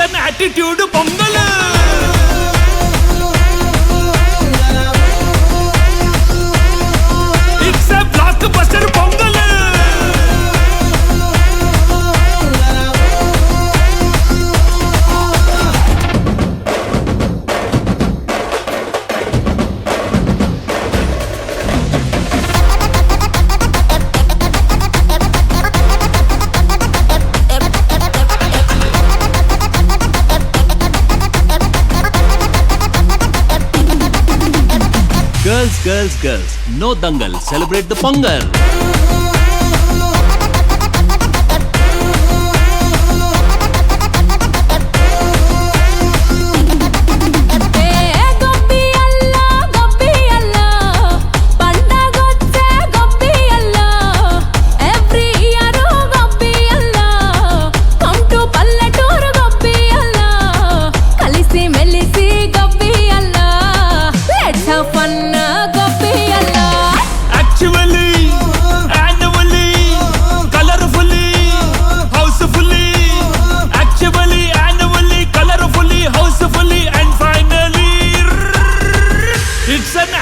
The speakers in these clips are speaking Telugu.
an attitude pongal. It's a blockbuster pongal. Girls, no dangal, celebrate the pongal.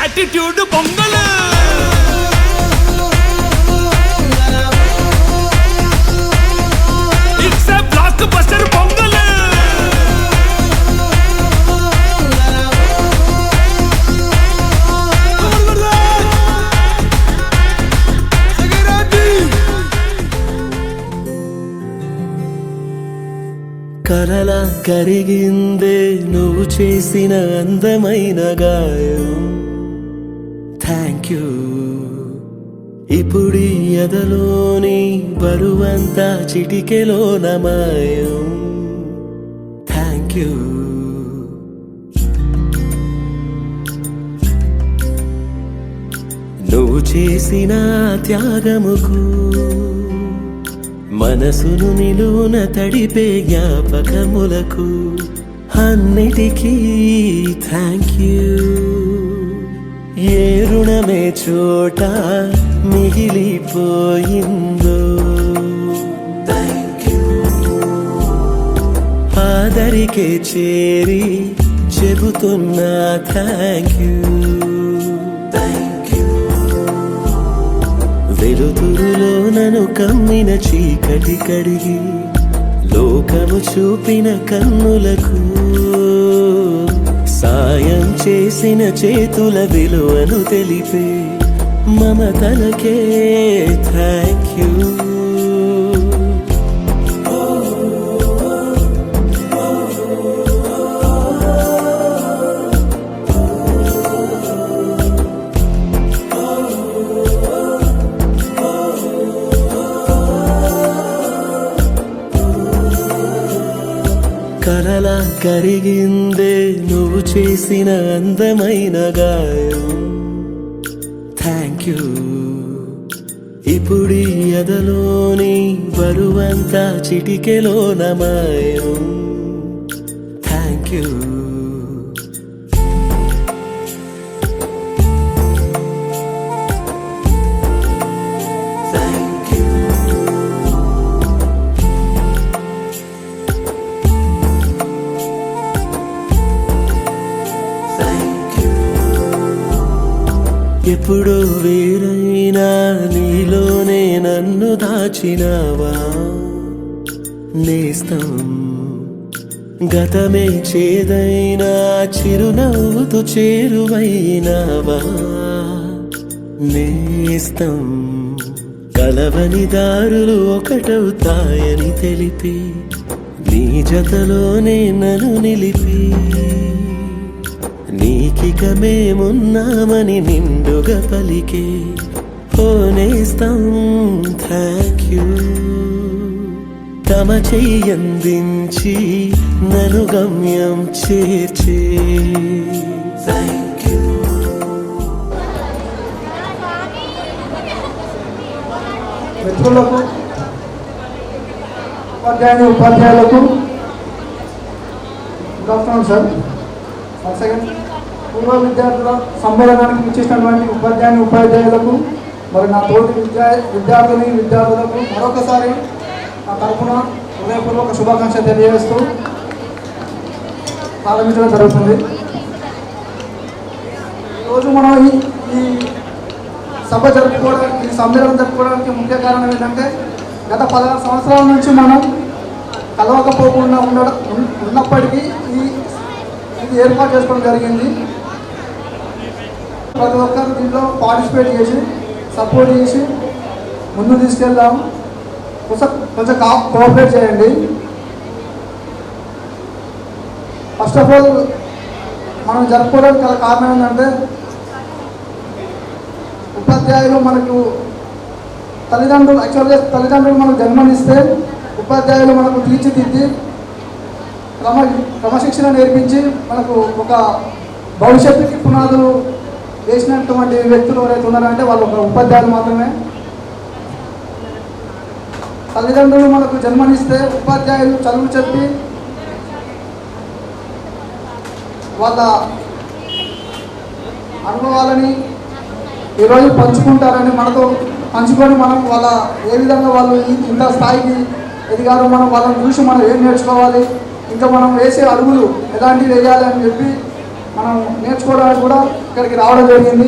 Attitude pongal. It's a blockbuster pongal. కలలా కరిగిందే నువ్వు చేసిన అందమైన గాయం. Thank you. ఇప్పుడీ ఎదలోని బరువంతా చిటికెలో నమాయం. Thank you. నువ్వు చేసిన త్యాగముకు మనసును నిలువున తడిపే జ్ఞాపకములకు అన్నిటికీ థ్యాంక్ యూ. ఏ రుణమే చోట మిగిలిపోయిందో ఆదరికే చేరి చెబుతున్నా థ్యాంక్ యూ. వెలుతురులో నన్ను కమ్మిన చీకటి కడిగి లోకము చూపిన కన్నులకు సాయం చేసిన చేతుల విలువను తెలిపే మమతలకే థ్యాంక్ యూ. కలలా కరిగిందే నువ్వు చేసిన అందమైన గాయం. Thank you. ఇప్పుడీ ఎదలోని బరువంతా చిటికెలో నమాయం. Thank you. ఎప్పుడో వేరైనా నీలోనే నన్ను దాచినావా నేస్తం. గతమే చేదైనా చిరునవ్వుతో చేరువైనావా నేస్తం. కలవని దారులు ఒకటవుతాయని తెలిపి నీ జతలోనే నన్ను నిలిపి నీకిక మేమున్నామని నిండుగా పలికే ఓ నేస్తం థ్యాంక్ యూ. తమ చెయ్యందించి నన్ను గమ్యం చేర్చే థ్యాంక్ యూ. మిత్రులకు ఉపాధ్యాయులకు good afternoon sir. One second. పూర్వ విద్యార్థుల సమ్మేళనానికి ఇచ్చేసినటువంటి ఉపాధ్యాయులకు మరి నా తోటి విద్యార్థులకు మరొకసారి నా తరఫున హృదయపూర్వక శుభాకాంక్షలు తెలియజేస్తూ ప్రారంభించడం జరుగుతుంది. ఈరోజు మనం ఈ సభ జరుపుకోవడానికి, ఈ సమ్మేళనం జరుపుకోవడానికి ముఖ్య కారణం ఏంటంటే గత 16 సంవత్సరాల నుంచి మనం కలవకపోకుండా ఉన్నప్పటికీ ఇది ఏర్పాటు చేసుకోవడం జరిగింది. ప్రతి ఒక్కరు దీంట్లో పార్టిసిపేట్ చేసి సపోర్ట్ చేసి ముందుకు తీసుకెళ్దాం. కొంచెం కోఆపరేట్ చేయండి. ఫస్ట్ ఆఫ్ ఆల్ మనం జరుపుకోవడానికి గల కారణం ఏంటంటే ఉపాధ్యాయులు మనకు తల్లిదండ్రులు మనకు జన్మనిస్తే ఉపాధ్యాయులు మనకు తీర్చిదిద్ది క్రమశిక్షణ నేర్పించి మనకు ఒక భవిష్యత్తుకి పునాదులు వేసినటువంటి వ్యక్తులు ఎవరైతే ఉన్నారంటే వాళ్ళు ఒక ఉపాధ్యాయులు మాత్రమే. తల్లిదండ్రులు మనకు జన్మనిస్తే ఉపాధ్యాయులు చదువు చెప్పి వాళ్ళ అనుభవాలని ఈరోజు పంచుకుంటారని మనతో పంచుకొని మనం వాళ్ళ ఏ విధంగా వాళ్ళు ఇంత స్థాయికి ఎదిగారో మనం వాళ్ళని చూసి మనం ఏం నేర్చుకోవాలి, ఇంకా మనం వేసే అడుగులు ఎలాంటివి వేయాలి అని చెప్పి మనం నేర్చుకోవడానికి కూడా ఇక్కడికి రావడం జరిగింది.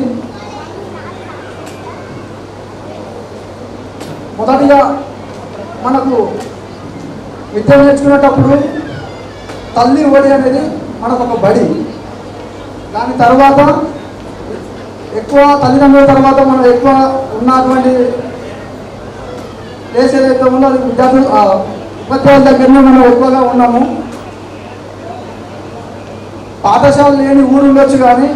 మొదటిగా మనకు విద్య నేర్చుకునేటప్పుడు తల్లి ఒడి అనేది మనకు ఒక బడి. దాని తర్వాత ఎక్కువ తల్లిదండ్రుల తర్వాత మనం ఎక్కువ ఉన్నటువంటి ప్లేస్ ఏదైతే ఉందో అది ఉపాధ్యాయుల దగ్గరనే మనం ఎక్కువగా ఉన్నాము. పాఠశాల లేని ఊరు ఉండొచ్చు కానీ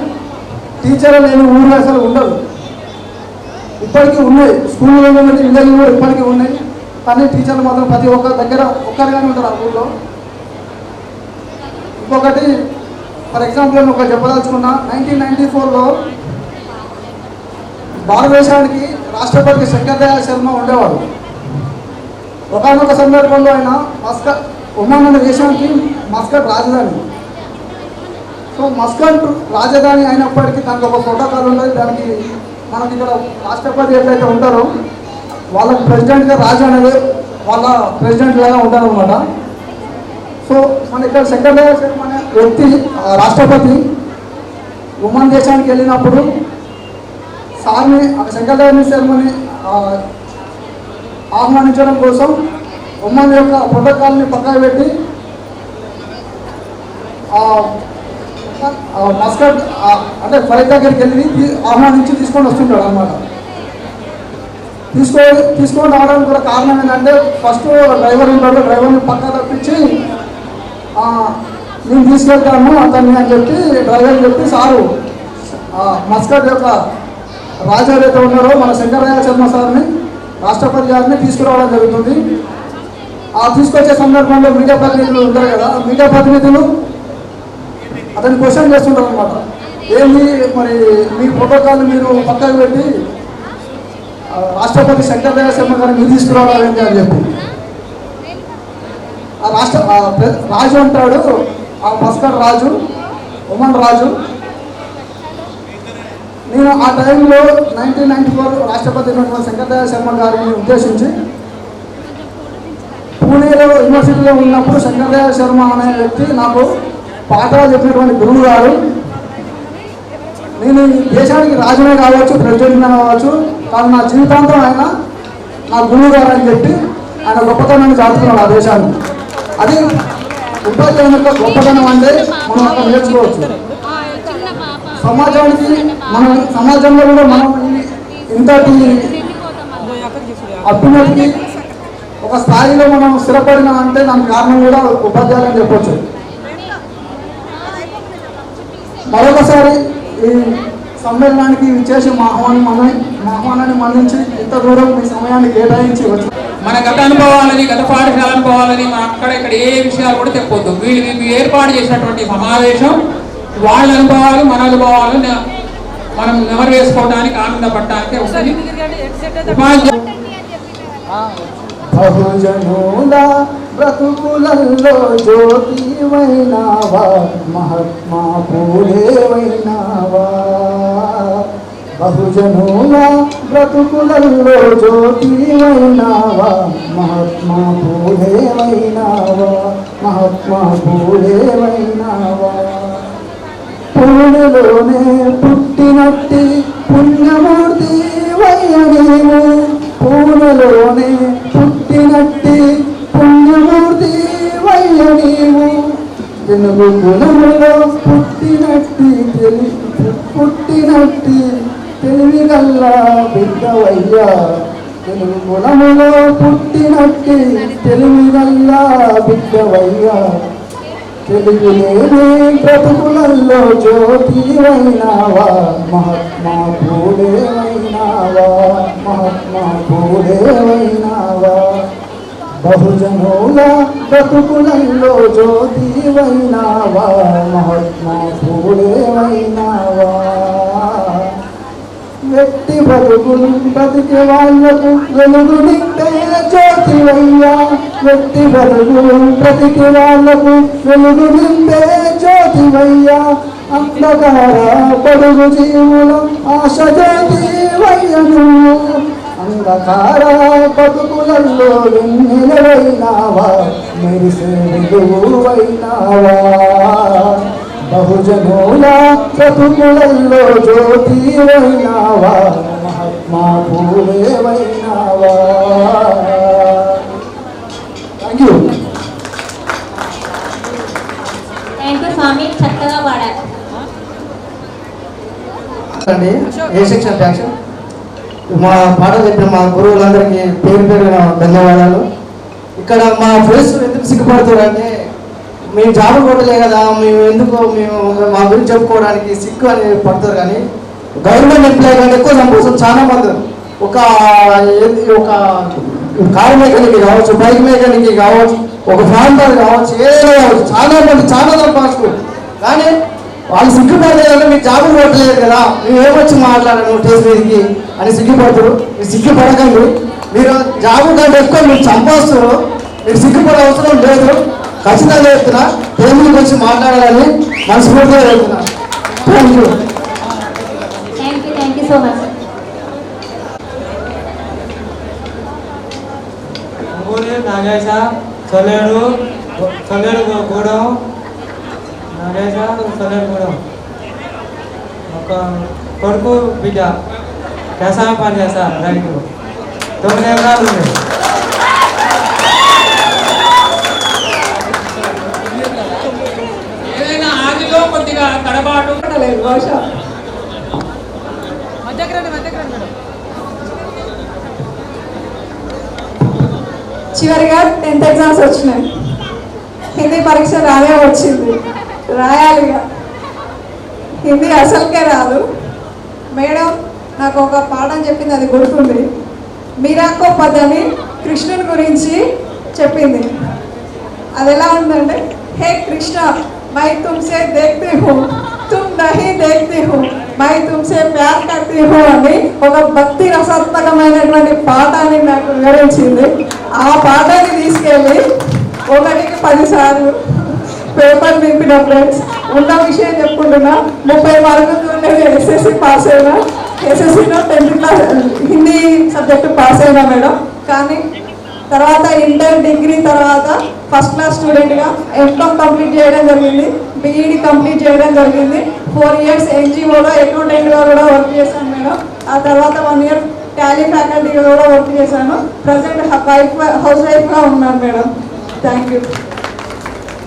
టీచర్లు లేని ఊరు అసలు ఉండదు. ఇప్పటికీ ఉన్నాయి స్కూల్లో ఉన్నది, విలేజ్లో కూడా ఇప్పటికీ ఉన్నాయి. కానీ టీచర్లు మాత్రం ప్రతి ఒక్కరి దగ్గర ఒక్కరిగానే ఉంటారు ఆ ఊళ్ళో. ఇంకొకటి ఫర్ ఎగ్జాంపుల్ నేను ఒక చెప్పదలుచుకున్నా, 1994లో భారతదేశానికి రాష్ట్రపతి శంకర్ దయాళ్ శర్మ ఉండేవాడు. ఒకనొక సందర్భంలో ఆయన ఒమాన్ అనే దేశానికి మస్కట్ రాజధాని. సో మస్కట్ రాజధాని అయినప్పటికీ దానికి ఒక ప్రోటోకాల్ ఉన్నది. దానికి మనకి ఇక్కడ రాష్ట్రపతి ఎట్లయితే ఉంటారో వాళ్ళకి ప్రెసిడెంట్గా రాజు అనేది వాళ్ళ ప్రెసిడెంట్ లాగా ఉంటారు అనమాట. సో మన ఇక్కడ శంకర్ దయాళ్ శర్మ అనే వ్యక్తి రాష్ట్రపతి ఒమాన్ దేశానికి వెళ్ళినప్పుడు సార్ని శంకర్ దయాళ్ శర్మని ఆహ్వానించడం కోసం ఒమాన్ యొక్క ప్రోటోకాల్ని పక్కన పెట్టి మస్కట్ అంటే ఫ్లైట్ దగ్గరికి వెళ్ళి ఆహ్వానించి తీసుకొని వస్తుంటాడు అనమాట. తీసుకొని రావడానికి కూడా కారణం ఏంటంటే ఫస్ట్ డ్రైవర్ ఉంటాడు, డ్రైవర్ని పక్కన తప్పించి నేను తీసుకెళ్తాను అతన్ని అని చెప్పి డ్రైవర్ చెప్పి సారు మస్కట్ యొక్క రాజు ఎవరైతే ఉన్నారో మన శంకర్ దయాళ్ శర్మ సార్ని రాష్ట్రపతి గారిని తీసుకురావడం జరుగుతుంది. ఆ తీసుకొచ్చే సందర్భంలో మీడియా ప్రతినిధులు ఉంటారు కదా, మీడియా ప్రతినిధులు అతన్ని క్వశ్చన్ చేస్తుంటారు అనమాట. ఏంటి మరి మీ ప్రోటోకాల్ మీరు పక్కకు పెట్టి రాష్ట్రపతి శంకర్ దయాళ్ శర్మ గారిని మీరు తీసుకురావాలంటే అని చెప్పి ఆ రాజు అంటాడు, ఆ మస్కట్ రాజు ఒమన్ రాజు, నేను ఆ టైంలో 1994 రాష్ట్రపతి శంకర్ దయాళ్ శర్మ గారిని ఉద్దేశించి పూణేలో యూనివర్సిటీలో ఉన్నప్పుడు శంకర్ దయాళ్ శర్మ అనే వ్యక్తి నాకు పాఠాలు చెప్పినటువంటి గురువు గారు, నేను ఈ దేశానికి రాజునే కావచ్చు, ప్రెసిడెంట్నే కావచ్చు, కానీ నా జీవితాంతం ఆయన నా గురువు గారు అని చెప్పి ఆయన గొప్పతనాన్ని చాటుకున్నాడు ఆ దేశాన్ని. అది ఉపాధ్యాయుని యొక్క గొప్పతనం అంటే మనం అక్కడ నేర్చుకోవచ్చు. సమాజంలో కూడా మనం ఇంతటి అభ్యున్నతికి ఒక స్థాయిలో మనం స్థిరపడినా అంటే దానికి కారణం కూడా ఉపాధ్యాయులు అని చెప్పొచ్చు. మరొకసారి ఈ సమ్మేళనానికి విచ్చేసి మా ఆహ్వానాన్ని మన్నించి ఇంత దూరం మీ సమయాన్ని కేటాయించి వచ్చి మన గత అనుభవాలని, గత పాఠశాల అనుభవాలని మన ఇక్కడ ఏ విషయాలు కూడా చెప్పొద్దు. వీళ్ళు ఏర్పాటు చేసినటువంటి సమావేశం వాళ్ళ అనుభవాలు మన అనుభవాలు మనం నెమరు వేసుకోవడానికి, ఆనందపడటానికి వస్తుంది. బహుజనుల బ్రతుకులలో జ్యోతివైనావా, మహాత్మా పూలేవైనావా. బహుజనుల బ్రతుకులలో జ్యోతివైనావా మహాత్మా పూలేవైనావా మహాత్మా పూలేవైనావా పూలలోనే పుట్టినట్టి పుణ్యమూర్తి వయ్య నీవు పూలలోనే పుట్టినట్టి పుణ్యమూర్తి వయ్య నీవు తెలుగు కులములో పుట్టినట్టి తెలివిగల్లా బిడ్డవయ్యా తెలుగు కులములో పుట్టినట్టి తెలివిగల్లా బిడ్డవయ్యా తెలుగులేని బ్రతుకులలో జ్యోతివైనావా మహాత్మా పూలేవైనావా మహాత్మా పూలేవైనావా బహుజనుల బ్రతుకులలో జ్యోతివైనావా మహాత్మా పూలేవైనావా వ్యక్తి బతుకులు బ్రతికే వాళ్లకు వెలుగు నింపే జ్యోతివయ్యా వ్యక్తి బతుకులు బ్రతికే వాళ్లకు వెలుగు నింపే జ్యోతివయ్యా అంధకార పడుగు జీవుల ఆశ జ్యోతివయ్య నువ్వు అంధకార బతుకులలో వెన్నెలవైనావా మెరిసే వెలుగువైనావా బహుజనుల బ్రతుకులలో జ్యోతివైనావా మహాత్మా పూలేవైనావా. థ్యాంక్ యూ స్వామి, చక్కగా పాడారు. అండి ఏ సెక్షన్ యాక్షన్ మా పాట చెప్పిన మా గురువులందరికీ పేరు పేరున ధన్యవాదాలు. ఇక్కడ మా ఫ్రెండ్స్ ఎందుకు సిగ్గుపడుతున్నారు అంటే మేము జాబ్ కొట్టలే కదా మేము మా గురించి చెప్పుకోవడానికి సిగ్గు అని పడతారు. కానీ గవర్నమెంట్ ఎంప్లాయీ కంటే ఎక్కువ సంపాదించారు చాలా మంది. ఒక కారు మెకానిక్ కావచ్చు, బైక్ మెకానిక్ కావచ్చు, ఒక ప్రాంతాలు కావచ్చు, ఏదైనా కావచ్చు, చాలా మంది చాలా సంపాదించుకోరు. కానీ వాళ్ళు సిగ్గుపడలేదంటే మీరు జాబ్ కొట్టలేదు కదా మేము ఏమొచ్చి మాట్లాడాను స్టేజ్ మీదకి అని సిగ్గుపడతారు. మీరు సిగ్గుపడకండి. మీరు జాబ్ కంటే ఎక్కువ మీరు సంపాదిస్తారు. మీరు సిగ్గుపడే అవసరం లేదు. ఖచ్చితంగా చెప్తున్నా టేబుల్కి వచ్చి మాట్లాడాలని మనస్ఫూర్తిగా చెప్తున్నా. Thank you. Thank you so much. Nagesha Cholledu Gudem Nagesha Cholledu Gudem ఒక కొడుకు బిడ్డ వ్యవసాయం పని చేస్తా రైతు 9 ఎకరాలు ఉంది. ఏదైనా ఆదిలో కొద్దిగా తడబాటు లేదు బహుశా. చివరిగా 10th ఎగ్జామ్స్ వచ్చినాయి. హిందీ పరీక్ష వచ్చింది, రాయాలిగా. హిందీ అసలుకే రాదు. మేడం నాకు ఒక పాఠం చెప్పింది, అది గుర్తుంది. మీరాకో పద్ అని కృష్ణుని గురించి చెప్పింది. అది ఎలా ఉందంటే, హే Krishna my తుమ్సే దేఖ్తీ who Tum Nahi దేఖ్తీ who my తుమ్సే Pyaar కర్తీ who అని ఒక భక్తి రసాత్మకమైనటువంటి పాఠాన్ని నాకు వివరించింది. ఆ పాఠాన్ని తీసుకెళ్ళి 1కి 10 సార్లు పేపర్ నింపిన ఫ్రెండ్స్. ఉన్న విషయం చెప్పుకుంటున్నా, 30 మార్కులు నేను ఎస్ఎస్సి పాస్ అయినా. ఎస్ఎస్సిలో 10th class Hindi subject pass అయినా మేడం. కానీ తర్వాత ఇంటర్ డిగ్రీ తర్వాత ఫస్ట్ క్లాస్ స్టూడెంట్గా ఎంకామ్ కంప్లీట్ చేయడం జరిగింది, బీఈడి కంప్లీట్ చేయడం జరిగింది. 4 years ఎన్జిఓలో అకౌంటెంట్గా కూడా వర్క్ చేశాను మేడం. ఆ తర్వాత 1 year టాలీ ఫ్యాకల్టీగా కూడా వర్క్ చేశాను. ప్రజెంట్ హౌస్ వైఫ్గా ఉన్నాను మేడం. Thank you.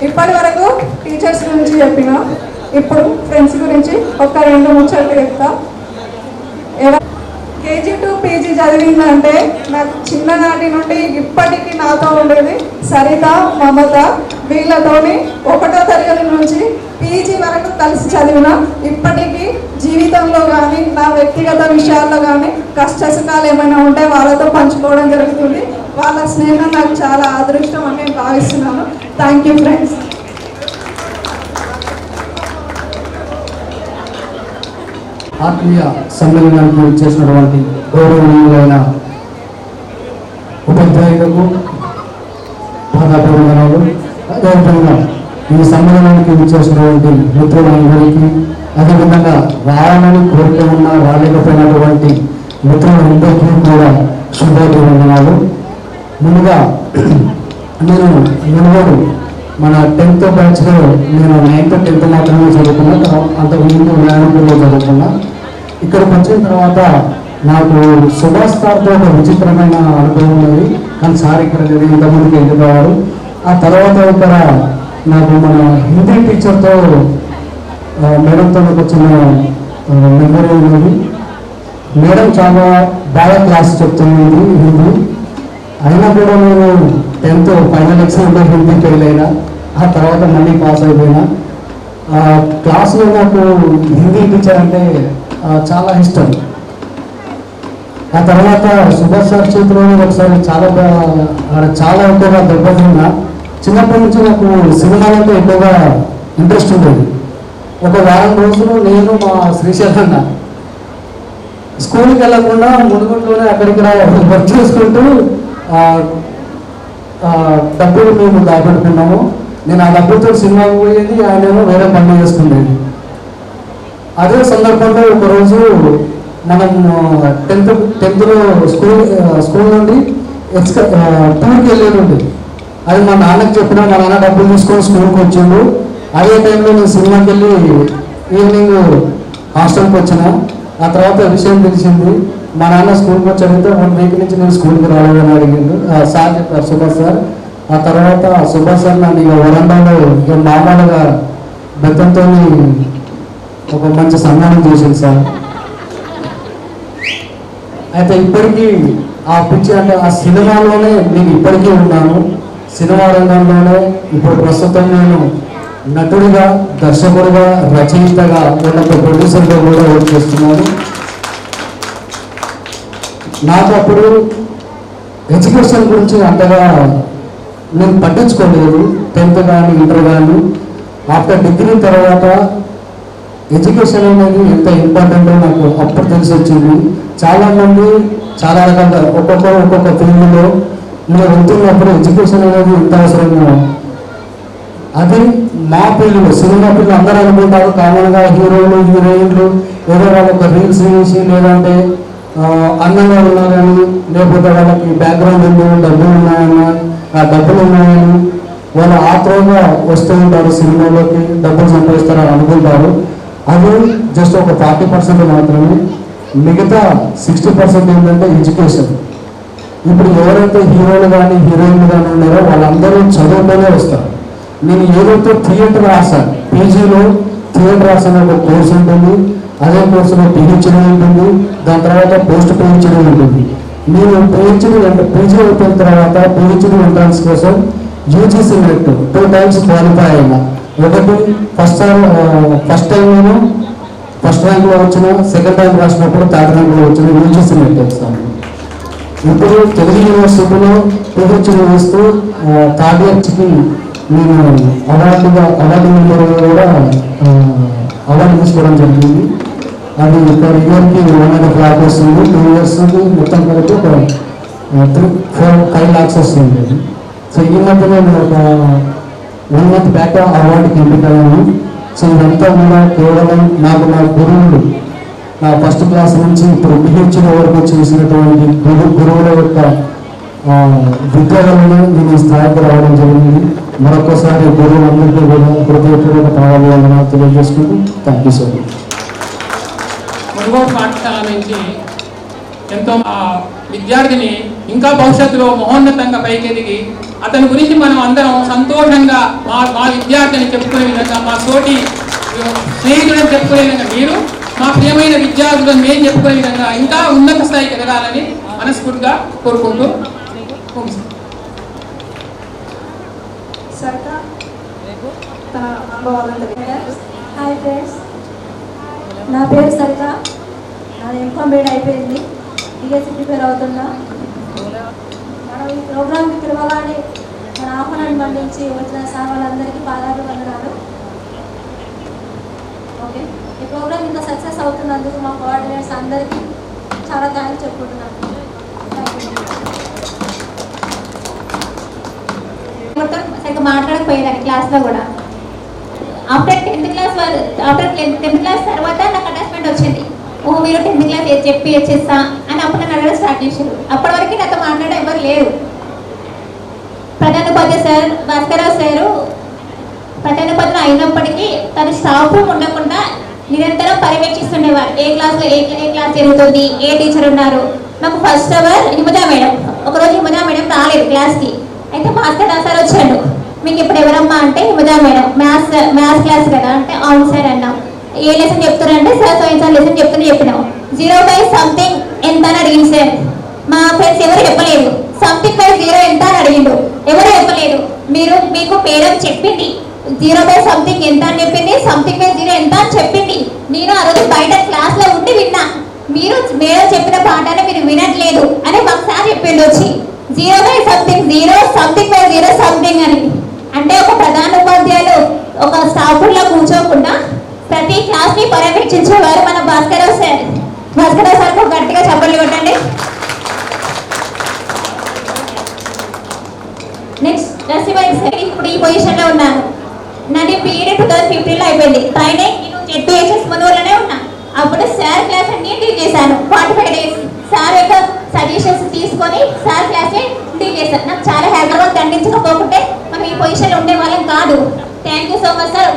ఇప్పటి వరకు టీచర్స్ గురించి చెప్పిన, ఇప్పుడు ఫ్రెండ్స్ గురించి ఒక 2 ముచ్చట్లు చెప్తా. కేజీ టు పీజీ చదివిందంటే నాకు చిన్ననాటి నుండి ఇప్పటికీ నాతో ఉండేది సరిత, మమత. వీళ్ళతోని 1వ తరగతి నుంచి పీజీ వరకు కలిసి చదివిన. ఇప్పటికీ జీవితంలో కానీ నా వ్యక్తిగత విషయాల్లో కానీ కష్ట సుఖాలు ఏమైనా ఉంటే వాళ్ళతో పంచుకోవడం జరుగుతుంది. వాళ్ళ స్నేహం నాకు చాలా అదృష్టం అని నేను భావిస్తున్నాను. Thank you friends. ఆత్మీయ సమ్మేళనానికి చేసినటువంటి గౌరవనీయులైన ఉపాధ్యాయులకు పాదాభివందనాలు. అదేవిధంగా ఈ సమ్మేళనానికి చేసినటువంటి మిత్రులందరికీ, అదేవిధంగా రావాలని కోరిక ఉన్న రాలేకపోయినటువంటి మిత్రులందరికీ కూడా శుభాభివందనాలు. ముందుగా నేను మునుగోడు మన 10th బ్యాచ్లో నేను 9th 10th మాత్రమే చదువుకున్నా. అంతకుముందు నారాయణపూర్లో చదువుకున్నా. ఇక్కడికి వచ్చిన తర్వాత నాకు సుభాష్ సార్తో ఒక విచిత్రమైన అనుభవం ఉన్నది. కానీ సార్ ఇక్కడ లేదు, ఇంతమందికి వెళ్ళిపోయారు. ఆ తర్వాత ఇక్కడ నాకు మన హిందీ టీచర్తో మేడంతో ఒక చిన్న మెమరీ ఉన్నది. మేడం చాలా బాగా క్లాస్ చెప్తుంది హిందీ. అయినా కూడా నేను 10th ఫైనల్ ఎగ్జామ్లో హిందీ ఫెయిల్ అయినా. ఆ తర్వాత మళ్ళీ పాస్ అయిపోయినా. క్లాస్లో నాకు హిందీ టీచర్ అంటే చాలా ఇష్టం. ఆ తర్వాత సుభాష్ సార్ చేతిలోనే ఒకసారి చాలా ఎక్కువగా దెబ్బతిన్నా. చిన్నప్పటి నుంచి నాకు సినిమాలంటే ఎక్కువగా ఇంట్రెస్ట్ ఉండేది. ఒక వారం రోజులు నేను మా శ్రీశైలన్న స్కూల్కి వెళ్ళకుండా మునుగోడులోనే అక్కడికి వర్క్ చేసుకుంటూ డబ్బులు మేము దాపెట్టుకున్నాము. నేను ఆ డబ్బులతో సినిమాకి పోయేది, ఆయనేమో వేరే పనులు చేసుకునేది. అదే సందర్భంలో ఒకరోజు మనం 10th స్కూల్ నుండి టూర్కి వెళ్ళేది. అది మా నాన్నకి చెప్పిన, మా నాన్న డబ్బులు తీసుకొని స్కూల్కి వచ్చిండు. అదే టైంలో నేను సినిమాకి వెళ్ళి ఈవినింగ్ హాస్టల్కి వచ్చిన. ఆ తర్వాత విషయం తెలిసింది. మా నాన్న స్కూల్కి వచ్చి అడిగితే 1 వీక్ నుంచి నేను స్కూల్కి రాలేదని అడిగిండు. సార్ చెప్పారు, సుభాష్ సార్. ఆ తర్వాత సుభాష్ సార్ నన్ను ఇక వరండాలో ఇక మామూలుగా బెత్తంతో ఒక మంచి సన్మానం చేసింది సార్. అయితే ఇప్పటికీ ఆ పిచ్చి అంటే ఆ సినిమాలోనే నేను ఇప్పటికీ ఉన్నాను. సినిమా రంగంలోనే ఇప్పుడు ప్రస్తుతం నేను నటుడిగా, దర్శకుడిగా, రచయితగా, వాళ్ళతో ప్రొడ్యూసర్గా కూడా వర్క్ చేస్తున్నాను. నాకు అప్పుడు ఎడ్యుకేషన్ గురించి అంతగా నేను పట్టించుకోలేదు. 10th కానీ ఇంటర్ కానీ. ఆఫ్టర్ డిగ్రీ తర్వాత ఎడ్యుకేషన్ అనేది ఎంత ఇంపార్టెంటో నాకు అప్పుడు తెలిసి వచ్చింది. చాలామంది చాలా రకాల ఒక్కొక్క ఫీల్డ్లో నేను వెళ్తున్నప్పుడు ఎడ్యుకేషన్ అనేది ఎంత అవసరమో అది మా ఫీల్డ్లో సినిమా ఫీల్డ్ అందరూ అనుకుంటారు. కామన్గా హీరోలు, హీరోయిన్లు ఏదో వాళ్ళొక రీల్స్ చేసి లేదంటే అందంగా ఉన్నారని, లేకపోతే వాళ్ళకి బ్యాక్గ్రౌండ్ ఉంది, డబ్బులు ఉన్నాయన్నా, ఆ డబ్బులు ఉన్నాయని వాళ్ళు ఆత్రంగా వస్తూ ఉంటారు. సినిమాలోకి డబ్బులు సంపాదిస్తారని అనుకుంటారు. అది జస్ట్ ఒక 40% మాత్రమే. మిగతా 60% ఏంటంటే ఎడ్యుకేషన్. ఇప్పుడు ఎవరైతే హీరోలు కానీ హీరోయిన్లు కానీ ఉన్నారో వాళ్ళందరూ చదువుతూనే వస్తారు. నేను ఏదైతే థియేటర్ రాశాను, పీజీలో థియేటర్ రాసిన ఒక కోర్స్ ఉంటుంది. అదే కోర్సులో పిహెచ్డీ ఉంటుంది. దాని తర్వాత పోస్ట్ పిహెచ్డీ ఉంటుంది. నేను పిహెచ్డీ అంటే పీజీ అయిపోయిన తర్వాత పిహెచ్డీ ఎంట్రన్స్ కోసం యూజీసీ నెట్ 2 times క్వాలిఫై అయినా. ఒకటి ఫస్ట్ టైం నేను ఫస్ట్ ర్యాంక్లో వచ్చిన, సెకండ్ ర్యాంక్ రాసినప్పుడు 3rd ర్యాంక్లో వచ్చిన యూజీసీ నెట్ ఎగ్జామ్. ఇప్పుడు తెలుగు యూనివర్సిటీలో పిహెచ్డీ వేస్తూ 3rd ఇయర్కి నేను అవార్డు మెంబర్గా కూడా అవార్డు తీసుకోవడం జరిగింది. అది పర్ ఇయర్కి 1.5 lakh వస్తుంది. 2 years మొత్తం కలిపి ఒక 4-5 lakhs వస్తుంది. సో ఈ మధ్య నేను ఒక 1 month బ్యాక్ అవార్డుకి ఎంపికయ్యాను. సో ఇదంతా కూడా కేవలం నాకు నా గురువులు, నా ఫస్ట్ క్లాస్ నుంచి ఇప్పుడు పిహెచ్డీ వరకు చేసినటువంటి గురువుల యొక్క విద్యాలయంలో నేను ఈ స్థాయికి రావడం జరిగింది. మరొకసారి గురువులందరికీ కూడా కృతజ్ఞతలు కావాలని తెలియజేసుకుంటూ thank you so much. Munugode పాఠశాల నుంచి ఎంతో విద్యార్థిని ఇంకా భవిష్యత్తులో మహోన్నతంగా పైకెదిగి అతని గురించి మనం అందరం సంతోషంగా మా విద్యార్థిని చెప్పుకునే విధంగా, మా తోటి స్నేహితులను చెప్పుకునే విధంగా, మీరు మా ప్రియమైన విద్యార్థులను మేము చెప్పుకునే విధంగా ఇంకా ఉన్నత స్థాయికి ఎదగాలని మనస్ఫూర్తిగా కోరుకుంటూ హాయ్ ఫ్రెండ్స్, నా పేరు సరిత. నాది ఎంకామ్ అయిపోయింది. డిఎస్సి ప్రిపేర్ అవుతున్నా. మనం ఈ ప్రోగ్రామ్కి పిలవగానే మన ఆహ్వానాన్ని మన్నించి వచ్చిన సార్ వాళ్ళందరికీ పాదాభివందనాలు. ఓకే, ఈ ప్రోగ్రామ్ ఇంత సక్సెస్ అవుతున్నందుకు మా కోఆర్డినేటర్స్ అందరికీ చాలా థ్యాంక్స్ చెప్పుకుంటున్నాను. మొత్తం సరిగ్గా మాట్లాడకపోయేదాన్ని క్లాస్లో కూడా. ఆఫ్టర్ 10th క్లాస్ తర్వాత నాకు అటాచ్మెంట్ వచ్చింది. మీరు 10th క్లాస్ చెప్పి వచ్చేస్తా అని అప్పుడు నన్ను అడగడం స్టార్ట్ చేశారు. అప్పటి వరకు నాతో మాట్లాడడం ఎవరు లేరు. ప్రధానోపాధ్యాయ సార్ భాస్కరరావు సారు ప్రధానోపాధ్యాయులు అయినప్పటికీ తన స్టాఫ్ ఉండకుండా నిరంతరం పర్యవేక్షిస్తుండేవారు. ఏ క్లాస్లో ఏ క్లాస్ జరుగుతుంది, ఏ టీచర్ ఉన్నారు. మాకు ఫస్ట్ అవర్ హిమజా మేడం, ఒకరోజు హిమజా మేడం రాలేదు క్లాస్కి. అయితే భాస్కరరావు సార్ వచ్చాడు. మీకు ఇప్పుడు ఎవరమ్మా అంటే హిమజా మేడం, మ్యాథ్స్ క్లాస్ కదా అంటే అవును సార్ అన్నాం. ఏ లెసన్ చెప్తున్నారంటే సార్ సో లెసన్ చెప్పినాం. 0/something ఎంత అని అడిగింది సార్. మా ఫ్రెండ్స్ ఎవరు చెప్పలేదు. సంథింగ్ బై 0 ఎంత అని అడిగిండు, ఎవరు చెప్పలేదు. మీకు పేరెంట్ చెప్పింది 0/something ఎంత అని చెప్పింది, సంథింగ్ బై 0 ఎంత అని చెప్పింది. నేను ఆ రోజు బయట క్లాస్ లో ఉండి విన్నా. మీరు మేడం చెప్పిన పాఠాన్ని మీరు వినట్లేదు అని మాకు సార్ చెప్పిండు వచ్చి 0/something 0, సంథింగ్ బై 0 సంథింగ్ అని. అంటే ఒక ప్రధాన ఉపాధ్యాయులు ఒక స్టాఫ్ లా కూర్చోకుండా ప్రతి క్లాస్ ని పర్యవేక్షించేవారు మన భాస్కరరావు సార్. భాస్కరరావు సార్ గట్టిగా చప్పట్లు కొట్టండి. నెక్స్ట్ నరసింహయ్య సార్, ఇప్పుడు ఈ పొజిషన్ లో ఉన్నాను. నాది పీరియడ్ 2015లో అయిపోయింది. ట్రైనింగ్ నేను ZPHS మునూరులోనే ఉన్నా. అప్పుడు సార్ క్లాస్ నేను డీల్ చేశాను 45 days. సార్ యొక్క సజెషన్స్ తీసుకొని సార్ క్లాస్ డీల్ చేశాను. నాకు చాలా హ్యాపీగా దండించకపోకుంటే మనం ఈ పొజిషన్లో ఉండే వాళ్ళం కాదు. Thank you so much sir.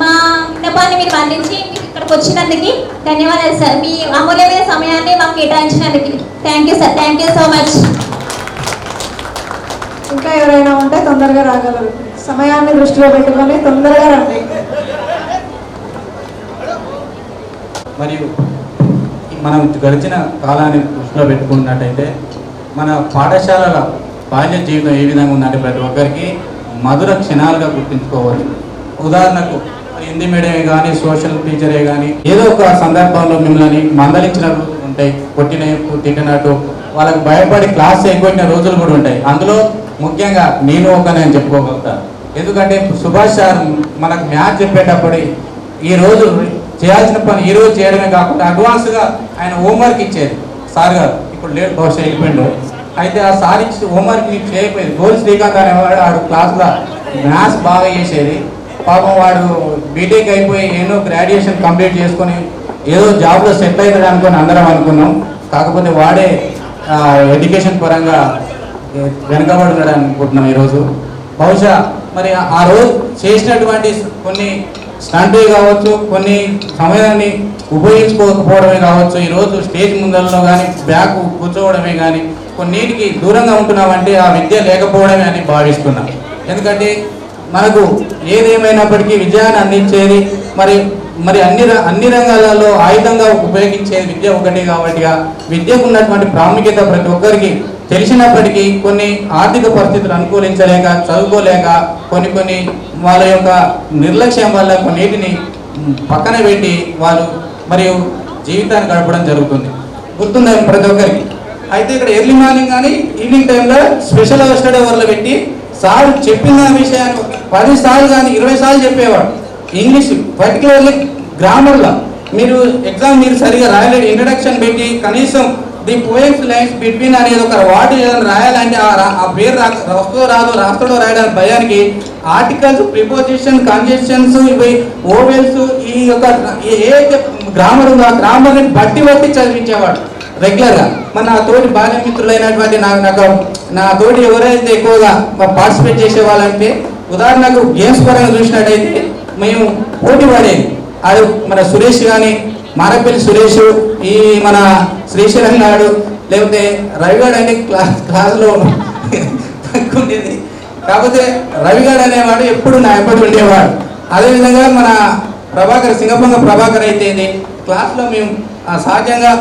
మా విన్నపాన్ని మీరు అందించి ఇక్కడికి వచ్చినందుకు ధన్యవాదాలు సార్. మీ అమూల్యమైన సమయాన్ని మాకు కేటాయించినందుకు thank you sir. Thank you so much. ఇంకా ఎవరైనా ఉంటే తొందరగా రాగలరు. సమయాన్ని దృష్టిలో పెట్టుకొని తొందరగా రండి. మరియు మనం గడిచిన కాలాన్ని దృష్టిలో పెట్టుకున్నట్టయితే మన పాఠశాలల బాల్య జీవితం ఏ విధంగా ఉందంటే ప్రతి ఒక్కరికి మధుర క్షణాలుగా గుర్తుంచుకోవచ్చు. ఉదాహరణకు హిందీ మీడియమే కానీ సోషల్ టీచరే కానీ ఏదో ఒక సందర్భంలో మిమ్మల్ని మందలించినట్టు ఉంటాయి, తిట్టినట్టు వాళ్ళకి భయపడి క్లాస్ ఎగ్గొట్టిన రోజులు కూడా ఉంటాయి. అందులో ముఖ్యంగా నేను చెప్పుకోగలుగుతాను. ఎందుకంటే సుభాష్ సార్ మనకు మ్యాథ్స్ చెప్పేటప్పుడు ఈరోజు చేయాల్సిన పని ఈరోజు చేయడమే కాకుండా అడ్వాన్స్గా ఆయన హోంవర్క్ ఇచ్చేది సార్ గారు. ఇప్పుడు లేట్ బహుశా వెళ్ళిపోయిండు. అయితే ఆ సార్ ఇచ్చి హోంవర్క్ చేయకపోయేది. గోల్ శ్రీకాంత్ అనేవాడు ఆడు క్లాస్లో మ్యాథ్స్ బాగా చేసేది. పాపం వాడు బీటెక్ అయిపోయి ఏదో గ్రాడ్యుయేషన్ కంప్లీట్ చేసుకొని ఏదో జాబ్లో సెటిల్ అవుతాడు అనుకుని అందరం అనుకున్నాం. కాకపోతే వాడే ఎడ్యుకేషన్ పరంగా వెనకబడి ఉన్నాడు అనుకుంటున్నాం ఈరోజు. బహుశా మరి ఆ రోజు చేసినటువంటి కొన్ని స్టంటే కావచ్చు, కొన్ని సమయాన్ని ఉపయోగించుకోకపోవడమే కావచ్చు, ఈరోజు స్టేజ్ ముందరలో కానీ బ్యాక్ కూర్చోవడమే కానీ కొన్నిటికి దూరంగా ఉంటున్నామంటే ఆ విద్య లేకపోవడమే అని భావిస్తున్నాం. ఎందుకంటే మనకు ఏదేమైనప్పటికీ విజయాన్ని అందించేది మరి అన్ని రంగాలలో ఆయుధంగా ఉపయోగించేది విద్య ఒకటి కాబట్టిగా విద్యకు ఉన్నటువంటి ప్రాముఖ్యత ప్రతి ఒక్కరికి తెలిసినప్పటికీ కొన్ని ఆర్థిక పరిస్థితులు అనుకూలించలేక చదువుకోలేక కొన్ని వాళ్ళ యొక్క నిర్లక్ష్యం వల్ల కొన్నిటిని పక్కన పెట్టి వాళ్ళు మరియు జీవితాన్ని గడపడం జరుగుతుంది. గుర్తుందా ప్రతి ఒక్కరికి? అయితే ఇక్కడ ఎర్లీ మార్నింగ్ కానీ ఈవినింగ్ టైంలో స్పెషల్ స్టడీ అవర్లో పెట్టి సార్ చెప్పిన విషయాన్ని 10 సార్లు కానీ 20 సార్లు చెప్పేవాడు. ఇంగ్లీష్ పర్టికులర్లీ గ్రామర్లో మీరు ఎగ్జామ్ మీరు సరిగా రాయలేదు, ఇంట్రడక్షన్ పెట్టి కనీసం ది పోయమ్స్ లైన్స్ బిట్వీన్ అనేది ఒక వాటి ఏదైనా రాయాలంటే ఆ పేరు రాస్తాడో రాయడానికి భయానికి ఆర్టికల్స్, ప్రిపోజిషన్, కంజెషన్స్, ఇవి ఓవెల్స్, ఈ యొక్క ఏ గ్రామర్ ఉందో ఆ గ్రామర్ని బట్టి చదివించేవాడు రెగ్యులర్గా. మరి నా తోటి బాల్య మిత్రులైనటువంటి నా తోటి ఎవరైతే ఎక్కువగా పార్టిసిపేట్ చేసేవాళ్ళంటే ఉదాహరణకు గేమ్స్ పరంగా చూసినట్టయితే మేము పోటీ పడేది. అది మన సురేష్ కానీ మారపల్లి సురేష్, ఈ మన శ్రీశైలం గారు, లేకపోతే రవిగాడు అనే క్లాస్లో ఉండేది. కాకపోతే రవిగాడు అనేవాడు ఎప్పుడు నా ఎప్పటి ఉండేవాడు. అదేవిధంగా మన ప్రభాకర్, సింగపంగ ప్రభాకర్ అయితే క్లాస్లో మేము సహజంగా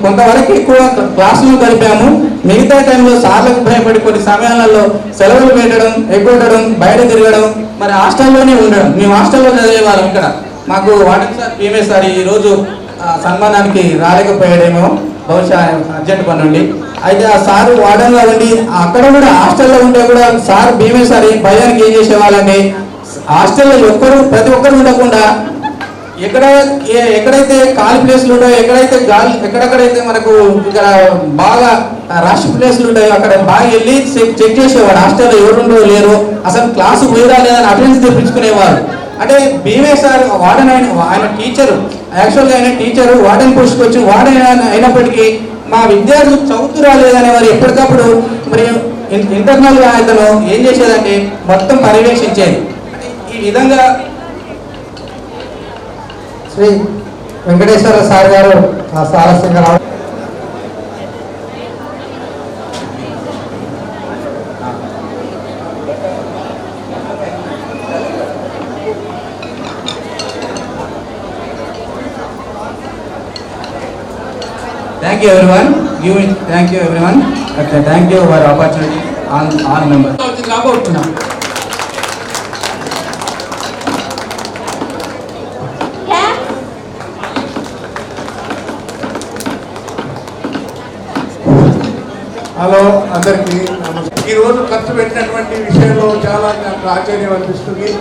కొంతవరకు ఎక్కువ క్లాసులు గడిపాము. మిగతా టైంలో సార్లకు భయపడి కొన్ని సమయాలలో సెలవులు పెట్టడం, ఎగ్గొట్టడం, బయట తిరగడం, మరి హాస్టల్లోనే ఉండడం. మేము హాస్టల్లో చదివేవాళ్ళం. ఇక్కడ మాకు వాటర్ సార్, PMS సార్ ఈరోజు సన్మానానికి రాలేకపోయాడేమో, బహుశా అర్జెంట్ పని ఉండి. అయితే ఆ సారు వార్డన్గా ఉండి అక్కడ కూడా హాస్టల్లో ఉంటే కూడా సార్ PMS సార్ భయానికి ఏం చేసేవాళ్ళంటే హాస్టల్లో ప్రతి ఒక్కరు ఉండకుండా ఎక్కడైతే ఖాళీ ప్లేస్లు ఉంటాయో, ఎక్కడెక్కడైతే మనకు ఇక్కడ బాగా రష్ ప్లేస్లు ఉంటాయో అక్కడ బాగా వెళ్ళి చెక్ చేసేవాడు. హాస్టల్లో ఎవరుండో లేరు, అసలు క్లాసు పోయిరా లేదని అటెండెన్స్ తెప్పించుకునేవారు. అంటే BMS సార్ వార్డెన్ ఆయన టీచరు యాక్చువల్గా ఆయన టీచరు వార్డెన్ పోస్ట్కి వచ్చి వార్డెన్ అయినప్పటికీ మా విద్యార్థులు చదువుతురా లేదని వారు ఎప్పటికప్పుడు మరి ఇంటర్నల్గా అతను ఏం చేసేదంటే మొత్తం పర్యవేక్షించేది. ఈ విధంగా శ్రీ వెంకటేశ్వర సార్ గారు ఆలస్యంగా రావడం. Thank you everyone. Thank you everyone. Thank you for opportunity all members. కాబోతున్నాం. హలో అందరికీ నమస్కారం. ఈరోజు ఖర్చు పెట్టినటువంటి విషయంలో చాలా నాకు ఆశ్చర్యం అనిపిస్తుంది.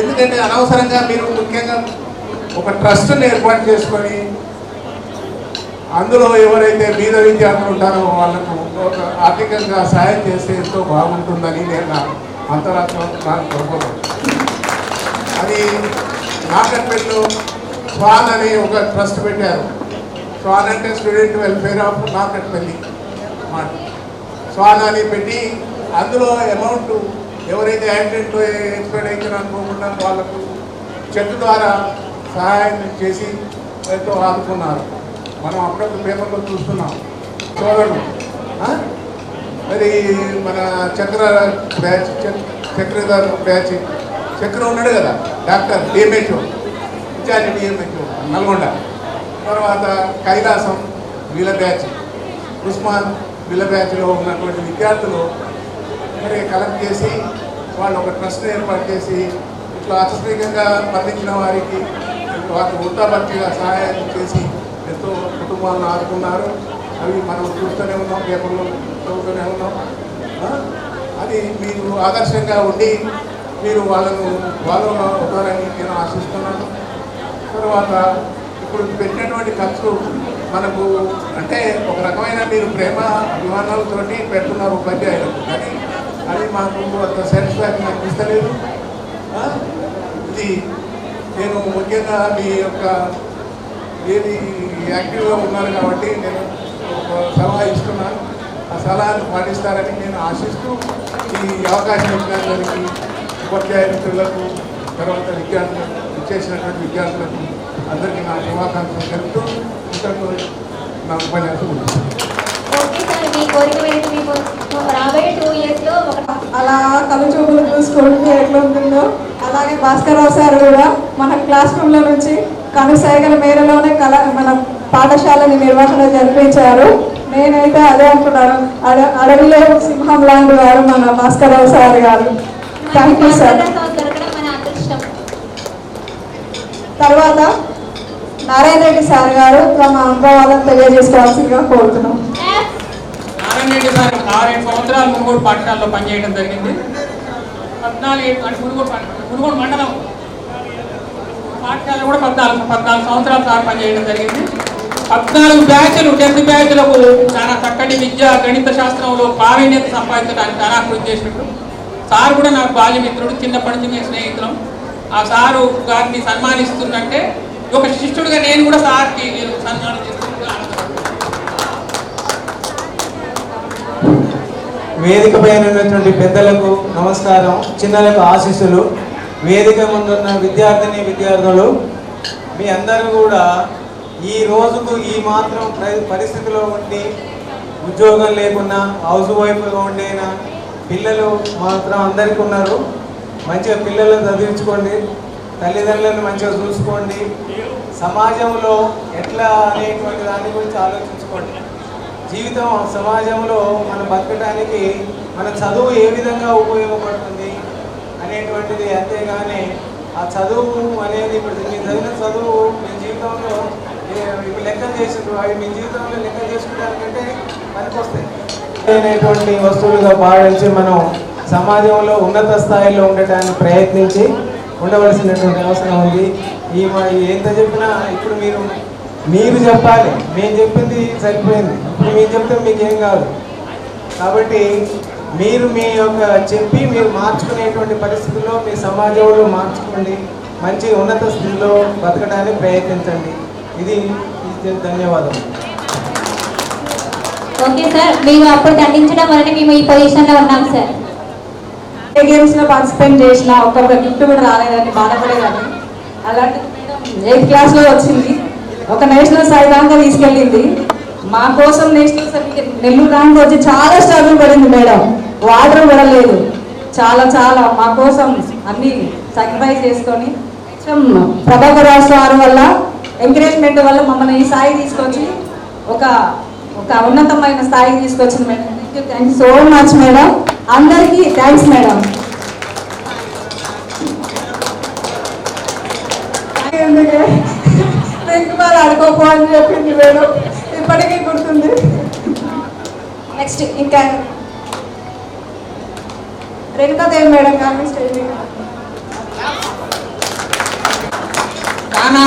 ఎందుకంటే అనవసరంగా మీరు ముఖ్యంగా ఒక ట్రస్ట్ని ఏర్పాటు చేసుకొని అందులో ఎవరైతే బీద విద్యార్థులు ఉంటారో వాళ్ళకు ఒక ఆర్థికంగా సాయం చేస్తే ఎంతో బాగుంటుందని నేను నా అంతరాత్మ నాకు కోరుకోను. అది నాగర్పల్లిలో స్వాన్ అని ఒక ట్రస్ట్ పెట్టారు. స్వాన్ అంటే స్టూడెంట్ వెల్ఫేర్ ఆఫ్ నాగర్పల్లి మాట. స్వాన్ అని పెట్టి అందులో అమౌంట్ ఎవరైతే యాక్సిడెంట్ ఎక్స్పైర్ అయితే అనుకోకుండా వాళ్ళకు చెక్ ద్వారా సహాయం చేసి ఎంతో ఆదుకున్నారు. మనం అప్పుడప్పుడు పేపర్లో చూస్తున్నాం. చూడండి మరి మన చక్ర బ్యాచ్ చక్రధర్ బ్యాచ్ చక్ర ఉన్నాడు కదా doctor DMHO incharge DMHO Nalgonda. తర్వాత కైలాసం వీళ్ళ బ్యాచ్, ఉస్మాన్ వీళ్ళ బ్యాచ్లో ఉన్నటువంటి విద్యార్థులు మరి కలెక్ట్ చేసి వాళ్ళు ఒక ట్రస్ట్ని ఏర్పాటు చేసి ఇట్లా ఆకస్మికంగా మరణించిన వారికి వారికి వృత్తాభక్తిగా సహాయం చేసి ఎంతో కుటుంబాలను ఆదుకున్నారు. అవి మనం చూస్తూనే ఉన్నాం, పేపర్లో చదువుతూనే ఉన్నాం. అది మీరు ఆదర్శంగా ఉండి మీరు వాళ్ళను ఫాలో అవుతారని నేను ఆశిస్తున్నాను. తర్వాత ఇప్పుడు పెట్టినటువంటి ఖర్చు మనకు అంటే ఒక రకమైన మీరు ప్రేమ అభిమానాలతోటి పెడుతున్నారు ఉపాధ్యాయులకు, కానీ అది మాకు అంత సాటిస్ఫాక్షన్ అనిపిస్తలేదు. ఇది నేను ముఖ్యంగా మీ యొక్క ఏది యాక్టివ్గా ఉన్నారు కాబట్టి నేను ఒక సలహా ఇస్తున్నాను. ఆ సలహాను పాటిస్తారని నేను ఆశిస్తూ ఈ అవకాశం ఇచ్చినందరికీ ఉపాధ్యాయ మిత్రులకు, తర్వాత విద్యార్థులకు, ఇచ్చేసినటువంటి విద్యార్థులకు అందరికీ నా శుభాకాంక్షలు తెలుపుతూ ఇంతకు నా ఉపన్యాసం ఉంటుంది. అలా కలుచూపులు చూసుకుంటూ ఎట్లా ఉంటుందో అలాగే భాస్కర్రావు సార్ కూడా మన క్లాస్ రూమ్లో నుంచి కనుసైగల మేరలోనే మన పాఠశాలని నిర్వహణ జరిపించారు. నేనైతే అదే అనుకున్నాను, అడవిలో సింహం లాంటి వారు మన భాస్కర్రావు సార్ గారు. Thank you sir. తర్వాత నారాయణ రెడ్డి సార్ గారు తమ అనుభవాలను తెలియజేసుకోవాల్సిందిగా కోరుతున్నాం. నారాయణ రెడ్డి సార్ 6 సంవత్సరాలు మునుగోడు పాఠశాలలో పనిచేయడం జరిగింది. 14 మునుగోడు మండలం పాఠశాలలో కూడా 14 సంవత్సరాలు సార్ పనిచేయడం జరిగింది. 14 బ్యాచ్లు 10th బ్యాచ్లకు చాలా చక్కటి విద్య గణిత శాస్త్రంలో ప్రావీణ్యత సంపాదించడానికి చాలా కృషి చేసినట్టు. సార్ కూడా నాకు బాల్యమిత్రుడు, చిన్నప్పటి నుంచి నేను స్నేహితులం. ఆ సారు గారిని సన్మానిస్తుందంటే ఒక శిష్యుడిగా నేను కూడా సార్కి నేను సన్మానం చేస్తున్నాను. వేదిక పైన ఉన్నటువంటి పెద్దలకు నమస్కారం, చిన్నలకు ఆశీస్సులు. వేదిక ముందున్న విద్యార్థులు మీ అందరూ కూడా ఈ రోజుకు ఈ మాత్రం పరిస్థితిలో ఉండి ఉద్యోగం లేకున్నా హౌస్ వైఫ్గా ఉండేనా పిల్లలు మాత్రం అందరికీ ఉన్నారు. మంచిగా పిల్లలను చదివించుకోండి, తల్లిదండ్రులను మంచిగా చూసుకోండి, సమాజంలో ఎట్లా అనేటువంటి దాని గురించి ఆలోచించుకోండి. జీవితం సమాజంలో మనం బతకడానికి మన చదువు ఏ విధంగా ఉపయోగపడుతుంది అనేటువంటిది. అంతేగాని ఆ చదువు అనేది ఇప్పుడు మీరు చదివిన చదువు మీ జీవితంలో ఇప్పుడు లెక్క చేసిండ్రు, అవి మీ జీవితంలో లెక్క చేసుకోవడానికంటే పనికొస్తాయి అనేటువంటి వస్తువులుగా భావించి మనం సమాజంలో ఉన్నత స్థాయిలో ఉండటానికి ప్రయత్నించి ఉండవలసినటువంటి అవసరం ఉంది. ఎంత చెప్పినా ఇప్పుడు మీరు చెప్పాలి, మేము చెప్పింది సరిపోయింది, ఇప్పుడు మీరు చెప్తే మీకేం కాదు. కాబట్టి మీరు మీ యొక్క చెప్పి మీరు మార్చుకునేటువంటి పరిస్థితుల్లో మీ సమాజంలో మార్చుకోండి. మంచి ఉన్నత స్థితిలో బతకడానికి ప్రయత్నించండి. ఇది ధన్యవాదాలు. ఓకే సార్, మీరు అప్పుడు దండించడం వల్ల మేము ఈ పొజిషన్లో ఉన్నాం సార్. ఏ గేమ్స్లో పార్టిసిపేట్ చేసినా ఒక్క గిఫ్ట్ కూడా రాలేదని బాధపడేదాన్ని. అలాంటి 8th క్లాస్లో వచ్చింది, ఒక నేషనల్ స్థాయి దాకా తీసుకెళ్ళింది. మా కోసం నేషనల్ సర్టిఫికేట్ నెల్లూరు దాకా వచ్చి చాలా స్ట్రగుల్ పడింది మేడం. వాటర్ కూడా లేదు, చాలా చాలా మా కోసం అన్ని సాక్రిఫైస్ చేసుకొని ప్రభాకర్ రాష్ట్ర వారి వల్ల ఎంకరేజ్మెంట్ వల్ల మమ్మల్ని ఈ స్థాయి తీసుకొచ్చి ఒక ఉన్నతమైన స్థాయికి తీసుకొచ్చింది madam. Thank you so much madam. అందరికీ థ్యాంక్స్ మేడం. వెంకమాల ఆడుకోపో అని చెప్పింది మేడం, ఇప్పటికీ గుర్తుంది. నెక్స్ట్ ఇంకా రేణుకాదేవి మేడం గారిని స్టేజ్ మీద. చాలా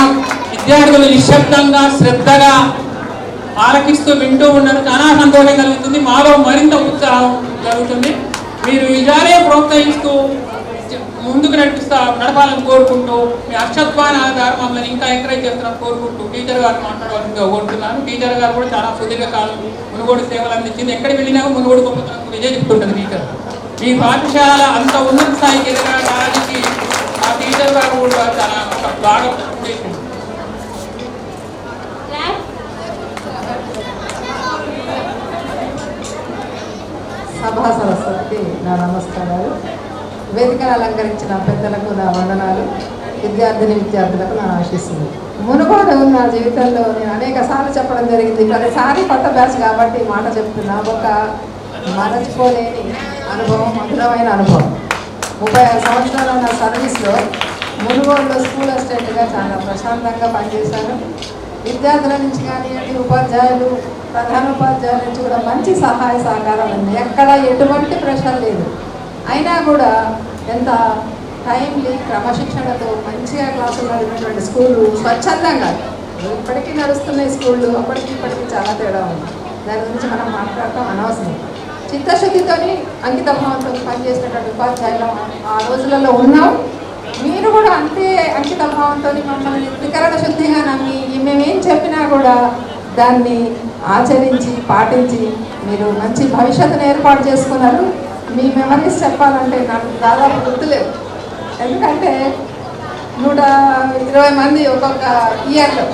విద్యార్థులు నిశ్శబ్దంగా శ్రద్ధగా ఆలకిస్తూ వింటూ ఉండడం చాలా సంతోషం కలుగుతుంది. మాలో మరింత ఉత్సాహం జరుగుతుంది. మీరు ఇలానే ప్రోత్సహిస్తూ ముందుకు నడపాలని కోరుకుంటూ మీ అక్షత్వాన్ని ఆధారం మమ్మల్ని ఇంకా ఎంకరేజ్ చేస్తున్నాను కోరుకుంటూ టీచర్ గారు మాట్లాడవలసిందిగా కోరుతున్నాను. టీచర్ గారు కూడా చాలా సుదీర్ఘకాలం మునుగోడు సేవలు అందించింది. ఎక్కడ వెళ్ళినా మునుగోడు గొప్పతనం విజయ చెప్తుంటుంది టీచర్. ఈ పాఠశాల అంత ఉన్నత స్థాయికి ఎదగడానికి ఆ టీచర్ గారు కూడా చాలా బాగా చేసింది. సభా సరస్వతికి నా నమస్కారాలు. వేదికను అలంకరించిన పెద్దలకు నా వందనాలు. విద్యార్థులకు నా ఆశీస్సులు. మునుగోడు నా జీవితంలో నేను అనేక సార్లు చెప్పడం జరిగింది. ప్రతిసారి కొత్త బ్యాచ్ కాబట్టి మాట చెప్తున్నా. ఒక మరచిపోలేని అనుభవం, మధురమైన అనుభవం. 36 సంవత్సరాల నా సర్వీస్లో మునుగోడులో స్కూల్ అసిస్టెంట్గా చాలా ప్రశాంతంగా పనిచేశాను. విద్యార్థుల నుంచి కానివ్వండి, ఉపాధ్యాయులు, ప్రధానోపాధ్యాయుల నుంచి కూడా మంచి సహాయ సహకారం ఉంది. ఎక్కడ ఎటువంటి ప్రెషర్ లేదు. అయినా కూడా ఎంత టైంలీ క్రమశిక్షణతో మంచిగా క్లాసులు నడిపినటువంటి స్కూళ్ళు స్వచ్ఛందంగా ఇప్పటికీ నడుస్తున్న స్కూళ్ళు అప్పటికి ఇప్పటికీ చాలా తేడా ఉంది. దాని గురించి మనం మాట్లాడటం అనవసరం. చిత్తశుద్ధితోని అంకితభావంతో పనిచేసినటువంటి ఉపాధ్యాయులు ఆ రోజులలో ఉన్నాం. మీరు కూడా అంతే అంకితభావంతో మమ్మల్ని త్రికరణ శుద్ధిగా నమ్మి మేమేం చెప్పినా కూడా దాన్ని ఆచరించి పాటించి మీరు మంచి భవిష్యత్తును ఏర్పాటు చేసుకున్నారు. మీ మెమరీస్ చెప్పాలంటే నాకు దాదాపు గుర్తులేదు. ఎందుకంటే 120 మంది ఒక్కొక్క ఇయర్లో.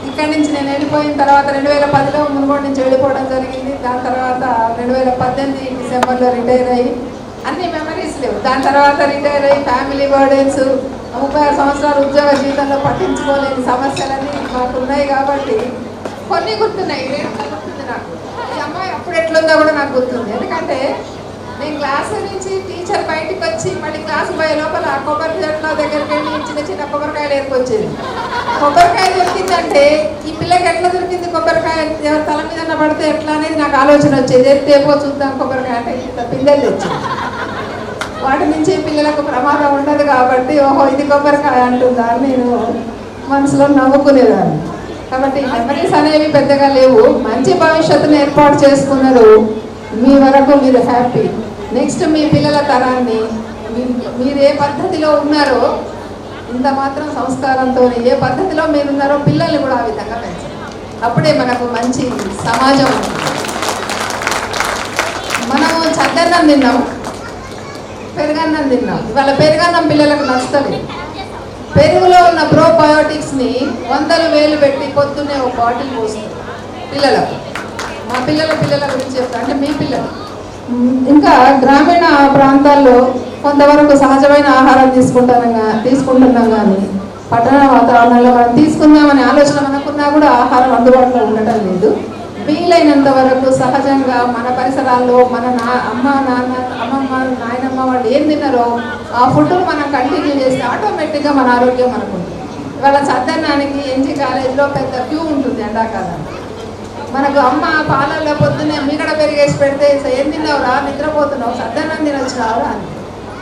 ఇక్కడి నుంచి నేను వెళ్ళిపోయిన తర్వాత 2010లో మునుగోడు నుంచి వెళ్ళిపోవడం జరిగింది. దాని తర్వాత 2018 డిసెంబర్లో రిటైర్ అయ్యి అన్ని మెమరీస్ లేవు. దాని తర్వాత రిటైర్ అయ్యి ఫ్యామిలీ బర్డెన్స్, 36 సంవత్సరాలు ఉద్యోగ జీవితంలో పట్టించుకోలేని సమస్యలన్నీ మాకు ఉన్నాయి కాబట్టి కొన్ని గుర్తున్నాయి. గుర్తుంది నాకు. ఈ అమ్మాయి అప్పుడు ఎట్లుందో కూడా నాకు గుర్తుంది. ఎందుకంటే నేను క్లాస్ నుంచి టీచర్ బయటకు వచ్చి మళ్ళీ క్లాస్ పోయే లోపల ఆ కొబ్బరి చెట్ల దగ్గరికి వెళ్ళి చిన్న చిన్న కొబ్బరికాయలు ఏర్పొచ్చేది. కొబ్బరికాయ దొరికిందంటే ఈ పిల్లకి ఎట్లా దొరికింది కొబ్బరికాయ, తల మీద పడితే ఎట్లా అనేది నాకు ఆలోచన వచ్చేది. ఎత్తేపో చూద్దాం కొబ్బరికాయ అంటే ఇంత పిందెలు తెచ్చింది. వాటి నుంచి పిల్లలకు ప్రమాదం ఉండదు కాబట్టి ఓహో ఇది కొబ్బరికాయ అంటుందా నేను మనసులో నవ్వుకునేదాన్ని. కాబట్టి మెమరీస్ అనేవి పెద్దగా లేవు. మంచి భవిష్యత్తును ఏర్పాటు చేసుకున్నారు. మీ వరకు మీరు హ్యాపీ. నెక్స్ట్ మీ పిల్లల తరాన్ని మీరు ఏ పద్ధతిలో ఉన్నారో, ఇంత మాత్రం సంస్కారంతో ఏ పద్ధతిలో మీరున్నారో పిల్లల్ని కూడా ఆ విధంగా పెంచాలి. అప్పుడే మనకు మంచి సమాజం ఉంటుంది. మనము చద్దన్నం తిన్నాం, పెరుగన్నం తిన్నాం. ఇవాళ పెరుగన్నం పిల్లలకు నచ్చుతుంది. పెరుగులో ఉన్న ప్రోబయోటిక్స్ని 100,000 పెట్టి పొద్దున్నే ఒక బాటిల్ పోస్తుంది పిల్లలకు. మా పిల్లల గురించి చెప్తా, అంటే మీ పిల్లలు. ఇంకా గ్రామీణ ప్రాంతాల్లో కొంతవరకు సహజమైన ఆహారం తీసుకుంటున్నాం కానీ పట్టణ వాతావరణంలో మనం తీసుకుందామనే ఆలోచన మనకున్నా కూడా ఆహారం అందుబాటులో ఉండటం లేదు. వీలైనంత వరకు సహజంగా మన పరిసరాల్లో మన అమ్మమ్మ నాయనమ్మ వాళ్ళు ఏం తిన్నారో ఆ ఫుడ్ను మనం కంటిన్యూ చేస్తే ఆటోమేటిక్గా మన ఆరోగ్యం మనకు ఉంటుంది. ఇవాళ చద్దన్నానికి ఎన్జీ కాలేజీలో పెద్ద క్యూ ఉంటుంది ఎండాకాలం. మనకు అమ్మ పాలల్లో పొద్దున్నే మీగడ పెరిగేసి పెడితే ఏం తిన్నావురా, నిద్రపోతున్నావు, సద్దన్నం తినొచ్చినావురా అని.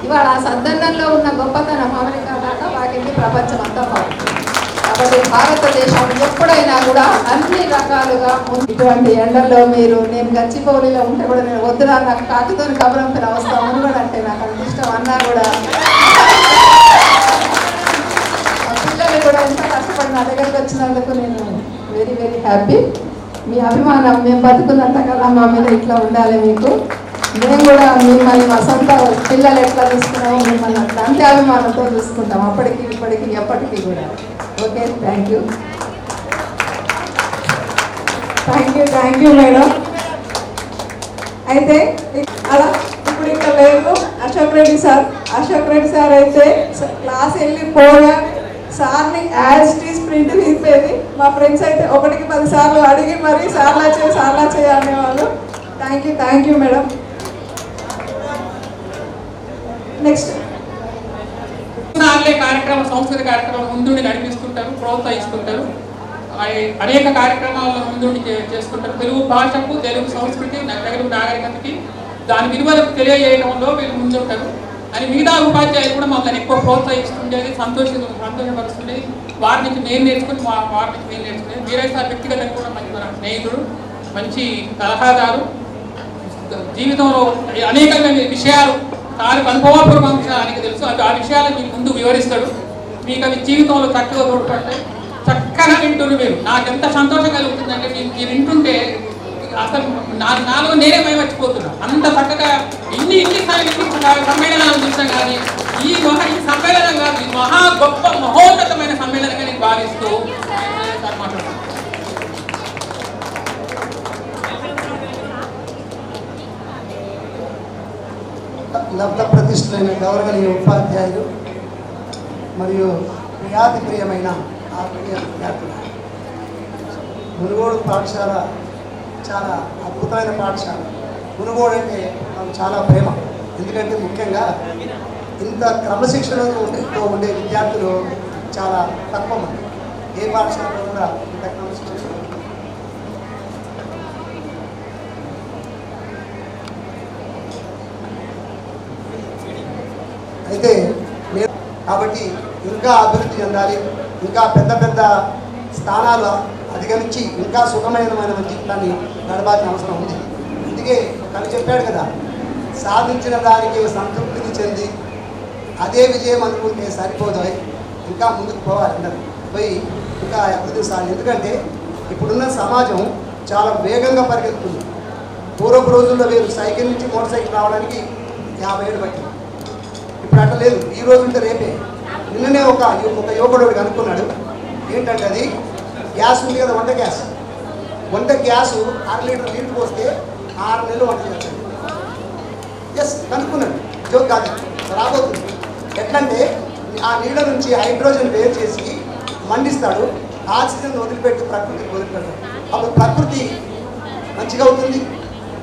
ఇవాళ ఆ సద్దన్నంలో ఉన్న గొప్పతనం అమెరికా దాకా వాకింది ప్రపంచం అంతా బాగుంటుంది. కాబట్టి భారతదేశం ఎప్పుడైనా కూడా అన్ని రకాలుగా ఇటువంటి ఎండల్లో నేను గచ్చిబౌలిలో ఉంటే కూడా నేను వద్దురా నాకు కాకితో కబరంపిన అవసరం అని కూడా అంటే నాకు అంత ఇష్టం అన్నా కూడా వచ్చినందుకు నేను వెరీ వెరీ హ్యాపీ. మీ అభిమానం మేము బతుకున్నంత కదా మా మీద ఇట్లా ఉండాలి మీకు. మేము కూడా మిమ్మల్ని మా సొంత పిల్లలు ఎట్లా చూసుకున్నామో మిమ్మల్ని అట్లా అంతే అభిమానంతో చూసుకుంటాం అప్పటికి ఇప్పటికి ఎప్పటికీ కూడా. Okay, thank you madam. అయితే అలా ఇప్పుడు ఇక్కడ లేదు అశోక్ రెడ్డి సార్ అయితే క్లాస్ వెళ్ళిపోగా సార్ని యాజ్ టీస్ ప్రింట్ తీసేది. మా ఫ్రెండ్స్ అయితే 1కి 10 సార్లు అడిగి మరి సార్లా చేయ అనేవాళ్ళు. Thank you madam. నెక్స్ట్ కార్యక్రమం సంస్కృతి కార్యక్రమం ముందుండి నడిపిస్తుంటారు, ప్రోత్సహిస్తుంటారు. అనేక కార్యక్రమాలను ముందుండి చేస్తుంటారు. తెలుగు భాషకు, తెలుగు సంస్కృతి, తెలుగు నాగరికతకి దాని విలువలకు తెలియజేయడంలో వీళ్ళు ముందుంటారు అని మిగతా ఉపాధ్యాయులు కూడా మమ్మల్ని ఎక్కువ ప్రోత్సహిస్తుండేది, సంతోషపరుస్తుండేది. వారి నుంచి నేను నేర్చుకుని వారి నుంచి నేను నేర్చుకునేది. వీరయ్య సార్ వ్యక్తిగతంగా కూడా మంచి మన స్నేహితుడు, మంచి సలహాదారు. జీవితంలో అనేకమైన విషయాలు తాను అనుభవపూర్వక ఆయనకు తెలుసు. ఆ విషయాలు మీకు ముందు వివరిస్తాడు. మీకు అవి జీవితంలో చక్కగా తోడ్పడతాయి. చక్కగా వింటున్నారు మీరు. నాకు ఎంత సంతోషం కలుగుతుందంటే మీరు వింటుంటే అసలు నాలుగు నేనే మర్చిపోతున్నాను. అంత చక్కగా ఇన్ని సమ్మేళనాలు చూసాం కానీ ఈ సమ్మేళనం కాదు, ఇది మహా గొప్ప మహోన్నతమైన సమ్మేళనంగా నేను భావిస్తూ మాట్లాడుతున్నాను. లబ్ధ ప్రతిష్ఠులైన గౌరవనీయ ఉపాధ్యాయులు మరియు ప్రియాతిప్రియమైన ఆత్మీయ విద్యార్థులు, మునుగోడు పాఠశాల చాలా అద్భుతమైన పాఠశాల. మునుగోడు అంటే నాకు చాలా ప్రేమ. ఎందుకంటే ముఖ్యంగా ఇంత క్రమశిక్షణతో ఉండే విద్యార్థులు చాలా తక్కువ మంది. ఏ పాఠశాలలో కూడా ఇంత క్రమశిక్షణ. అయితే కాబట్టి ఇంకా అభివృద్ధి చెందాలి, ఇంకా పెద్ద పెద్ద స్థానాలు అధిగమించి ఇంకా సుఖమైన జీవితాన్ని గడపాల్సిన అవసరం ఉంది. అందుకే తను చెప్పాడు కదా, సాధించిన దానికి సంతృప్తిని చెంది అదే విజయం అనుకుంటే సరిపోదు, ఇంకా ముందుకు పోవాలి. అందరూ పోయి ఇంకా అభివృద్ధి సాధి. ఎందుకంటే ఇప్పుడున్న సమాజం చాలా వేగంగా పరిగెత్తుతుంది. పూర్వపు రోజుల్లో వేరు, సైకిల్ నుంచి మోటార్ సైకిల్ రావడానికి 50 ఏళ్ళు పట్టింది. ఇప్పుడు అట్లా లేదు, ఈ రోజు ఉంటే రేపే. నిన్ననే ఒక యువకుడు అనుకున్నాడు ఏంటంటే, అది గ్యాస్ ఉంది కదా, వంట గ్యాస్ 6 లీటర్ నీళ్ళు పోస్తే 6 నెలలు వంట చేస్తాడు. ఎస్ కనుక్కున్నాడు, జోక్ కాదు, రాబోతుంది. ఎట్లంటే ఆ నీళ్ళ నుంచి హైడ్రోజన్ వేరు చేసి మండిస్తాడు, ఆక్సిజన్ వదిలిపెట్టి ప్రకృతికి వదిలిపెడతాడు. అప్పుడు ప్రకృతి మంచిగా అవుతుంది.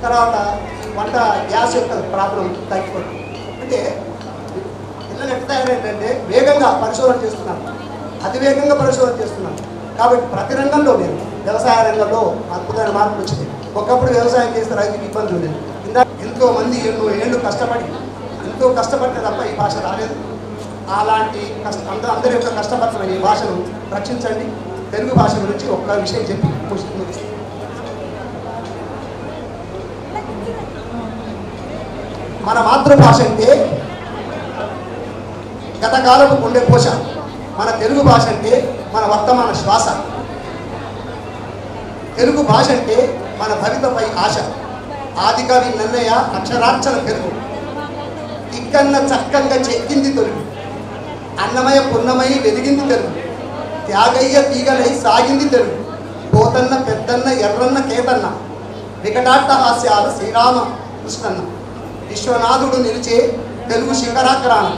తర్వాత వంట గ్యాస్ యొక్క ప్రాబ్లం తగ్గిపోతుంది. అంటే పిల్లలు ఎట్లా ఏంటంటే వేగంగా పరిశోధన చేస్తున్నాను, అతివేగంగా పరిశోధన చేస్తున్నాను. కాబట్టి ప్రతి రంగంలో నేను వ్యవసాయ రంగంలో అద్భుతమైన మార్పులు వచ్చింది. ఒకప్పుడు వ్యవసాయం చేస్తే రైతుకి ఇబ్బంది ఉండేది. ఇందాక ఎంతోమంది ఎన్నో ఏళ్ళు ఎంతో కష్టపడితే తప్ప ఈ భాష రాలేదు. అలాంటి అందరి యొక్క కష్టపడుతున్న ఈ భాషను రక్షించండి. తెలుగు భాష గురించి ఒక్క విషయం చెప్పి ముగిస్తాను. మన మాతృభాష అంటే గతకాలపు గుండె పోష, మన తెలుగు భాష అంటే మన వర్తమాన శ్వాస. తెలుగు భాష అంటే మన భవితపై ఆశ. ఆదికవి నన్నయ్య అక్షరార్చన తెలుగు, ఇక్కన్న చక్కంగా చెక్కింది తెలుగు. అన్నమయ పున్నమై వెలిగింది తెలుగు, త్యాగయ్య తీగలై సాగింది తెలుగు. పోతన్న పెద్దన్న ఎర్రన్న కేతన్న, వికటాట్టహాస్యాల శ్రీరామ కృష్ణన్న. విశ్వనాథుడు నిలిచే తెలుగు శిఖరాగ్రాన,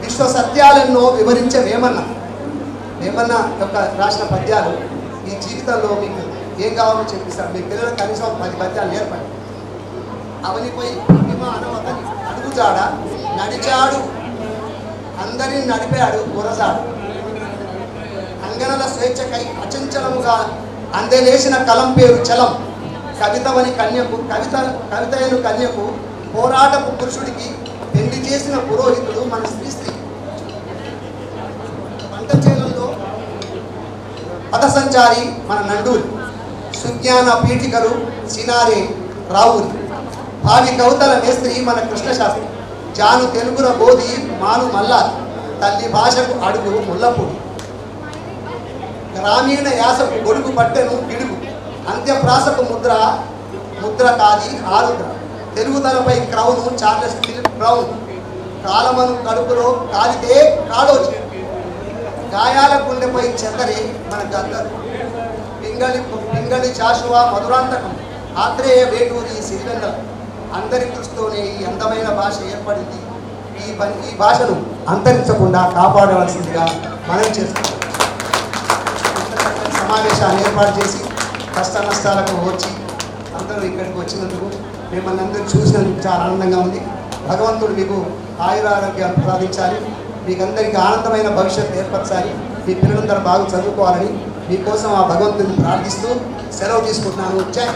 విశ్వ సత్యాలెన్నో వివరించే వేమన్న. వేమన్న యొక్క రాసిన పద్యాలు ఈ జీవితంలో మీకు ఏం కావాలో చెప్పిస్తాడు. మీ పిల్లలకు కనీసం 10 పద్యాలు నేర్పండి. అవనిపై విమానం అతని అడుగుజాడ, నడిచాడు అందరిని నడిపాడు గురజాడు. అంగనల స్వేచ్ఛకై అచంచలముగా అందలేసిన కలం పేరు చలం. కవితవని కన్యకు కవితయను కన్యకు, పోరాటపు పురుషుడికి పెళ్లి చేసిన పురోహితుడు మన శ్రీశ్రీ. పంట చేలల్లో పథసంచారి మన నండూరి. సుజ్ఞాన పీఠికలు సినారే రావురి. భావి కవితల మేస్త్రి మన కృష్ణశాస్త్రి. జాను తెలుగుల బోధి మాను మల్లారి. తల్లి భాషకు అడుగు ముల్లపూడి. గ్రామీణ యాసకు గొడుగు పట్టెను గిడుగు అంత్యప్రాసకు ముద్ర కాది ఆరుద్ర తెలుగుతలపై క్రౌను చార్లెస్ ఫిలిప్ బ్రౌన్ కాలమను కడుపులో కాలితే కాలోచి గాయాల గుండెపై చెందరే మన గద్దరు పింగళి చాషువా మధురాంతకం ఆత్రేయ వేటూరి సిరివెన్న అందరి దృష్టితోనే ఈ అందమైన భాష ఏర్పడింది. ఈ భాషను అంతరించకుండా కాపాడవలసిందిగా మనం చేస్తున్నాం. సమావేశాన్ని ఏర్పాటు చేసి కష్ట నష్టాలకు వచ్చి అందరూ ఇక్కడికి వచ్చినందుకు మిమ్మల్ని అందరూ చూసినందుకు చాలా ఆనందంగా ఉంది. భగవంతుడు మీకు ఆయురారోగ్యాలు ప్రసాదించాలి, మీకు అందరికీ ఆనందమైన భవిష్యత్తు ఏర్పరచాలి, మీ పిల్లలందరూ బాగా చదువుకోవాలని మీకోసం ఆ భగవంతుడిని ప్రార్థిస్తూ సెలవు తీసుకుంటున్నాను. జై.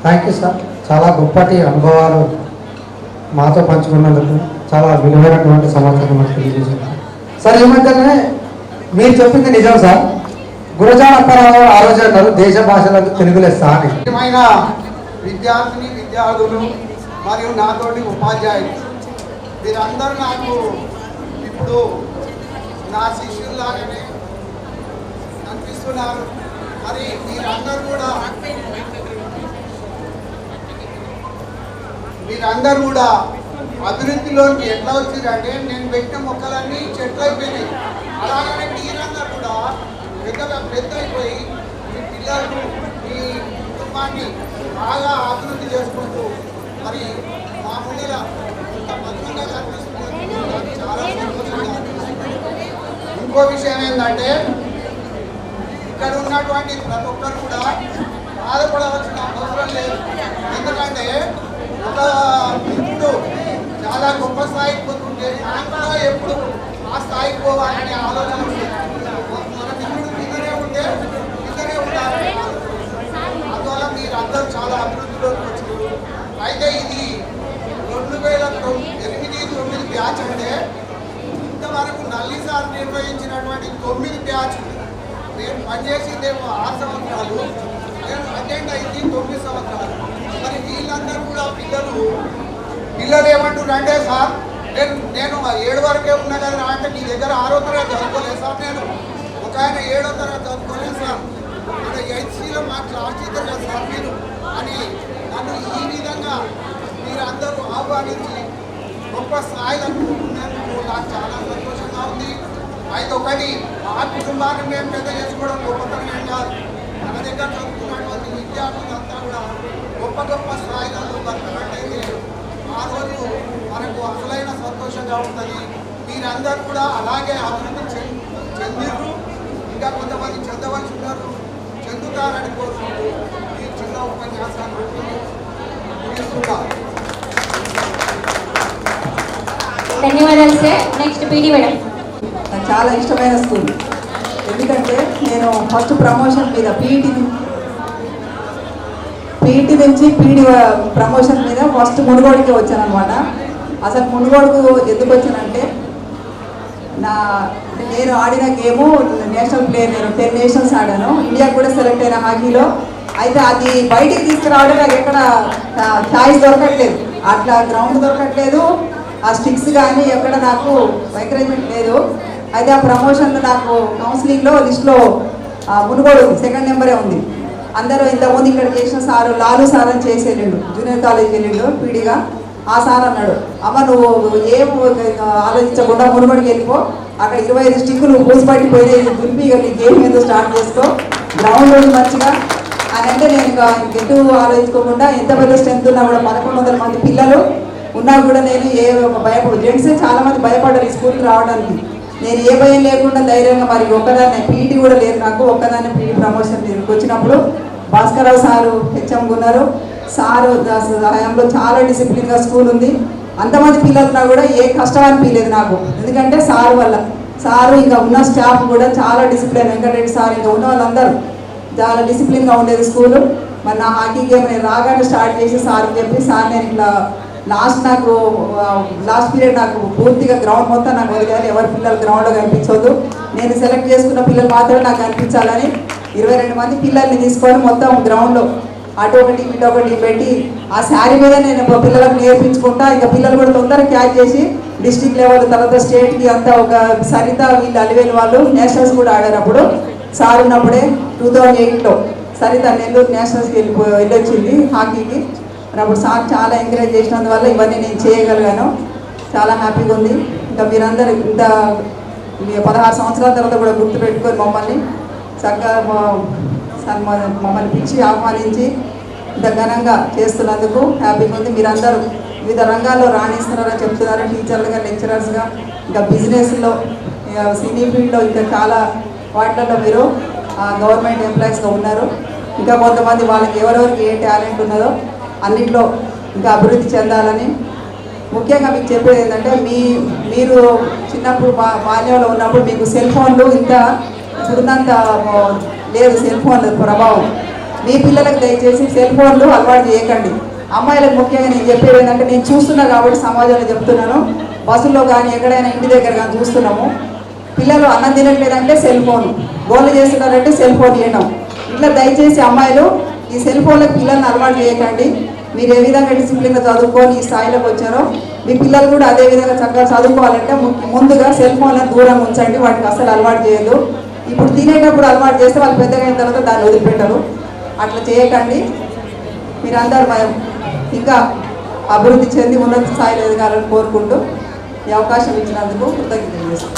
Thank you sir. చాలా గొప్పటి అనుభవాలు మాతో పంచుకున్నందుకు చాలా విలువైనటువంటి సమాచారం మాకు తెలియజేశారు సార్. ఈ మధ్యనే మీరు చెప్పింది నిజం సార్. గురజాడ అప్పారావు గారు ఆ రోజు అన్నారు దేశ భాషలకు తెలుగు లెస్స అని. ముఖ్యమైన విద్యార్థులు మరియు నాతోటి ఉపాధ్యాయులు వీరందరూ నాకు ఇప్పుడు నా శిష్యుల్లాగానే అనిపిస్తున్నారు. మరి మీరందరూ కూడా అభివృద్ధిలోకి ఎట్లా వచ్చిందంటే నేను పెట్టిన మొక్కలన్నీ చెట్లు అయిపోయినాయి. అలాగనే మీరందరూ కూడా పెద్ద అయిపోయి మీ పిల్లలు మీ కుటుంబాన్ని బాగా అభివృద్ధి చేసుకుంటూ మరి మా ముందర ఇంత మధురంగా కనిపిస్తుంది. చాలా సంతోషంగా అనిపిస్తుంది. ఇంకో విషయం ఏంటంటే ఇక్కడ ఉన్నటువంటి ప్రతి ఒక్కరు కూడా బాధపడవలసిన అవసరం లేదు. ఎందుకంటే ఒక మిత్రుడు చాలా గొప్ప స్థాయికి పోతుంటే మనం కూడా ఎప్పుడు ఆ స్థాయికి పోవాలనే ఆలోచన ఉంటుంది. మన మిత్రుడు కిందనే ఉండాలి. అందువల్ల మీరు అందరూ చాలా అభివృద్ధిలోకి వచ్చారు. అయితే ఇది 2008-9 బ్యాచ్ అంటే ఇంతవరకు నల్లి సార్ నిర్వహించినటువంటి 9 బ్యాచ్. నేను పనిచేసిందేమో 6 సంవత్సరాలు, నేను అటెండ్ అయింది 9 సంవత్సరాలు. మరి వీళ్ళందరూ కూడా పిల్లలు ఏమంటారు అంటే సార్ నేను 7 వరకే ఉన్నా కదా అంటే నీ దగ్గర 6వ తరగతి చదువుకోలేదు సార్, నేను ఒక ఆయన 7వ తరగతి చదువుకోలేదు సార్, ఇక్కడ 8Cలో మా క్లాస్ టీచర్ కదా సార్ మీరు అని నన్ను ఈ విధంగా మీరు అందరూ ఆహ్వానించి గొప్ప స్థాయిలకు ఉన్నందుకు నాకు చాలా సంతోషంగా ఉంది. అయితే ఒకటి మా కుటుంబాన్ని మేము పెద్ద చేసుకోవడం గొప్పతనం కాదు. మన దగ్గర చదువుకున్నటువంటి విద్యార్థులంతా కూడా గొప్ప స్థాయిలలో బతకట్టయితే ఆ రోజు మనకు అసలైన సంతోషంగా ఉంటుంది. మీరందరూ కూడా అలాగే అభివృద్ధి చెందిరు, ఇంకా కొంతమంది చెందవలసి ఉన్నారు, చెందుతారని కోరుకుంటూ ఈ చిన్న ఉపన్యాసాన్ని ముగిస్తున్నారు. ధన్యవాదాలు సార్. Next PD madam. నాకు చాలా ఇష్టమైన స్కూల్. ఎందుకంటే నేను ఫస్ట్ ప్రమోషన్ మీద పీఈటీ నుంచి పీడి ప్రమోషన్ మీద ఫస్ట్ మునుగోడుకి వచ్చాను అనమాట. అసలు మునుగోడుకు ఎందుకు వచ్చానంటే నేను ఆడిన గేము నేషనల్ ప్లేయర్. నేను 10 నేషన్స్ ఆడాను, ఇండియాకి కూడా సెలెక్ట్ అయిన హాకీలో. అయితే అది బయటికి తీసుకురావడం నాకు ఎక్కడ ఛాయిస్ దొరకట్లేదు, అట్లా గ్రౌండ్ దొరకట్లేదు, ఆ స్టిక్స్ కానీ ఎక్కడ నాకు ఎంకరేజ్మెంట్ లేదు. అయితే ఆ ప్రమోషన్లో నాకు కౌన్సిలింగ్లో లిస్ట్లో మునుగోడు 2nd నెంబరే ఉంది. అందరూ ఇంతకుముందు ఇక్కడ చేసిన సారు లాలు సార్ అని చేసేళ్ళు, జూనియర్ కాలేజ్కి వెళ్ళిండు పీడిగా. ఆ సార్ అన్నాడు, అమ్మ నువ్వు ఏం ఆలోచించకుండా మునుగోడికి వెళ్ళిపో, అక్కడ 25 స్టిక్కులు పూసిపట్టిపోయి దులిపి నీ గేమ్ ఏదో స్టార్ట్ చేసుకో, గ్రౌండ్ రోజు మంచిగా అని అంటే నేను ఎటు ఆలోచించుకోకుండా ఎంత పెద్ద స్ట్రెంత్ ఉన్నా కూడా 1100 మంది పిల్లలు ఉన్నా కూడా నేను భయపడు జెంట్సే చాలామంది భయపడ్డారు ఈ స్కూల్కి రావడానికి. నేను ఏ భయం లేకుండా ధైర్యంగా మరి ఒక్కదాన్ని పీఈటీ కూడా లేదు నాకు, ఒక్కదాన్ని పీఈటీ ప్రమోషన్ దీనికి వచ్చినప్పుడు భాస్కరరావు సారు హెచ్ఎం ఉన్నారు. సారు హయాంలో చాలా డిసిప్లిన్గా స్కూల్ ఉంది. అంతమంది పిల్లలున్నా కూడా ఏ కష్టం అనిపించలేదు నాకు, ఎందుకంటే సారు వల్ల. సారు ఇంకా ఉన్న స్టాఫ్ కూడా చాలా డిసిప్లిన్, వెంకటరెడ్డి సార్ ఇంకా ఉన్న వాళ్ళందరూ చాలా డిసిప్లిన్గా ఉండేది స్కూలు. మరి నా హాకీ గేమ్ నేను రాగానే స్టార్ట్ చేసి సార్కి చెప్పి సార్ నేను ఇట్లా లాస్ట్ పీరియడ్ నాకు పూర్తిగా గ్రౌండ్ మొత్తం నాకు వదిలేయాలి, ఎవరి పిల్లలు గ్రౌండ్లో కనిపించవద్దు, నేను సెలెక్ట్ చేసుకున్న పిల్లలు మాత్రమే నాకు కనిపించాలని 22 మంది పిల్లల్ని తీసుకొని మొత్తం గ్రౌండ్లో అటు ఒకటి ఇటు ఒకటి పెట్టి ఆ శారీ మీద నేను పిల్లలకు నేర్పించుకుంటా. ఇంకా పిల్లలు కూడా తొందరగా క్యాచ్ చేసి డిస్ట్రిక్ట్ లెవెల్ తర్వాత స్టేట్కి అంతా ఒక సరిత వీళ్ళు అలివేలు వాళ్ళు నేషనల్స్ కూడా ఆడారు. అప్పుడు సార్ ఉన్నప్పుడే 2008లో సరిత నెల్లూరు నేషనల్స్కి వెళ్ళొచ్చింది హాకీకి. అప్పుడు సార్ చాలా ఎంకరేజ్ చేసినందువల్ల ఇవన్నీ నేను చేయగలిగాను. చాలా హ్యాపీగా ఉంది. ఇంకా మీరందరూ ఇంత 16 సంవత్సరాల తర్వాత కూడా గుర్తుపెట్టుకొని మమ్మల్ని చక్కగా మమ్మల్ని పిలిచి ఆహ్వానించి ఇంత ఘనంగా చేస్తున్నందుకు హ్యాపీగా ఉంది. మీరందరూ వివిధ రంగాల్లో రాణిస్తున్నారని చెప్తున్నారు, టీచర్లుగా లెక్చరర్స్గా, ఇంకా బిజినెస్లో, సినీ ఫీల్డ్లో, ఇంకా చాలా వాటిల్లో మీరు గవర్నమెంట్ ఎంప్లాయీస్గా ఉన్నారు. ఇంకా కొంతమంది వాళ్ళకి ఎవరెవరికి ఏ టాలెంట్ ఉన్నదో అన్నింటిలో ఇంకా అభివృద్ధి చెందాలని ముఖ్యంగా మీకు చెప్పేది ఏంటంటే మీరు చిన్నప్పుడు బాల్యంలో ఉన్నప్పుడు మీకు సెల్ ఫోన్లు ఇంత ఇప్పుడున్నంత లేదు. సెల్ ఫోన్ల ప్రభావం మీ పిల్లలకు దయచేసి సెల్ ఫోన్లు అలవాటు చేయకండి. అమ్మాయిలకు ముఖ్యంగా నేను చెప్పేది ఏంటంటే నేను చూస్తున్నా కాబట్టి సమాజంలో చెప్తున్నాను. బస్సుల్లో కానీ ఎక్కడైనా ఇంటి దగ్గర కానీ చూస్తున్నాము, పిల్లలు అన్నం తినట్లేదంటే సెల్ ఫోన్, గోళ్ళు చేస్తున్నారంటే సెల్ ఫోన్ ఇవ్వడం. ఇట్లా దయచేసి అమ్మాయిలు ఈ సెల్ ఫోన్లకు పిల్లల్ని అలవాటు చేయకండి. మీరు ఏ విధంగా డిసిప్లిన్గా చదువుకొని ఈ స్థాయిలోకి వచ్చారో మీ పిల్లలు కూడా అదే విధంగా చక్కగా చదువుకోవాలంటే ముందుగా సెల్ ఫోన్లను దూరంగా ఉంచండి. వాటికి అసలు అలవాటు చేయదు. ఇప్పుడు తినేటప్పుడు అలవాటు చేస్తే వాళ్ళు పెద్దగా అయిన తర్వాత దాన్ని వదిలిపెట్టరు. అట్లా చేయకండి. మీరందరూ ఇంకా అభివృద్ధి చెంది ఉన్నత స్థాయిలో ఎదగాలని కోరుకుంటూ ఈ అవకాశం ఇచ్చినందుకు కృతజ్ఞతలు చేస్తాను.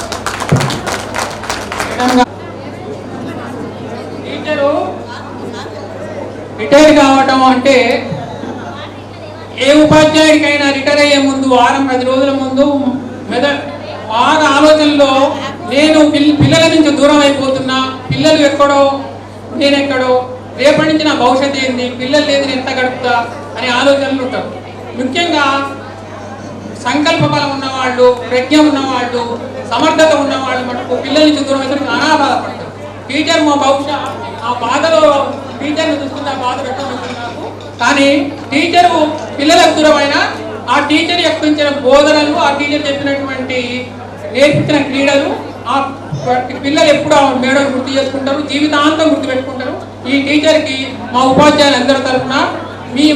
రిటైర్ కావటం అంటే ఏ ఉపాధ్యాయుడికైనా రిటైర్ అయ్యే ముందు వారం 10 రోజుల ముందు వారి ఆలోచనలో నేను పిల్లల నుంచి దూరం అయిపోతున్నా, పిల్లలు ఎక్కడో నేనెక్కడో, రేపటి నుంచి నా భవిష్యత్తు ఏంది, పిల్లలు లేదు ఎంత గడుపుతా అనే ఆలోచనలు ఉంటారు. ముఖ్యంగా సంకల్ప బలం ఉన్నవాళ్ళు, ప్రజ్ఞ ఉన్నవాళ్ళు, సమర్థత ఉన్నవాళ్ళు మటుకు పిల్లల నుంచి దూరం అయితే నానా బాధపడతారు. టీచర్ మా బహుశా ఆ బాధలో టీచర్ని చూసుకుంటే ఆ బాధ పెట్టవచ్చు. కానీ టీచరు పిల్లలకు దూరమైన ఆ టీచర్ ఎక్కించిన బోధనలు, ఆ టీచర్ చెప్పినటువంటి నేర్పించిన క్రీడలు ఆ పిల్లలు ఎప్పుడు ఆ మేడం గుర్తు చేసుకుంటారు, జీవితాంతం గుర్తుపెట్టుకుంటారు. ఈ టీచర్కి మా ఉపాధ్యాయులందరి తరఫున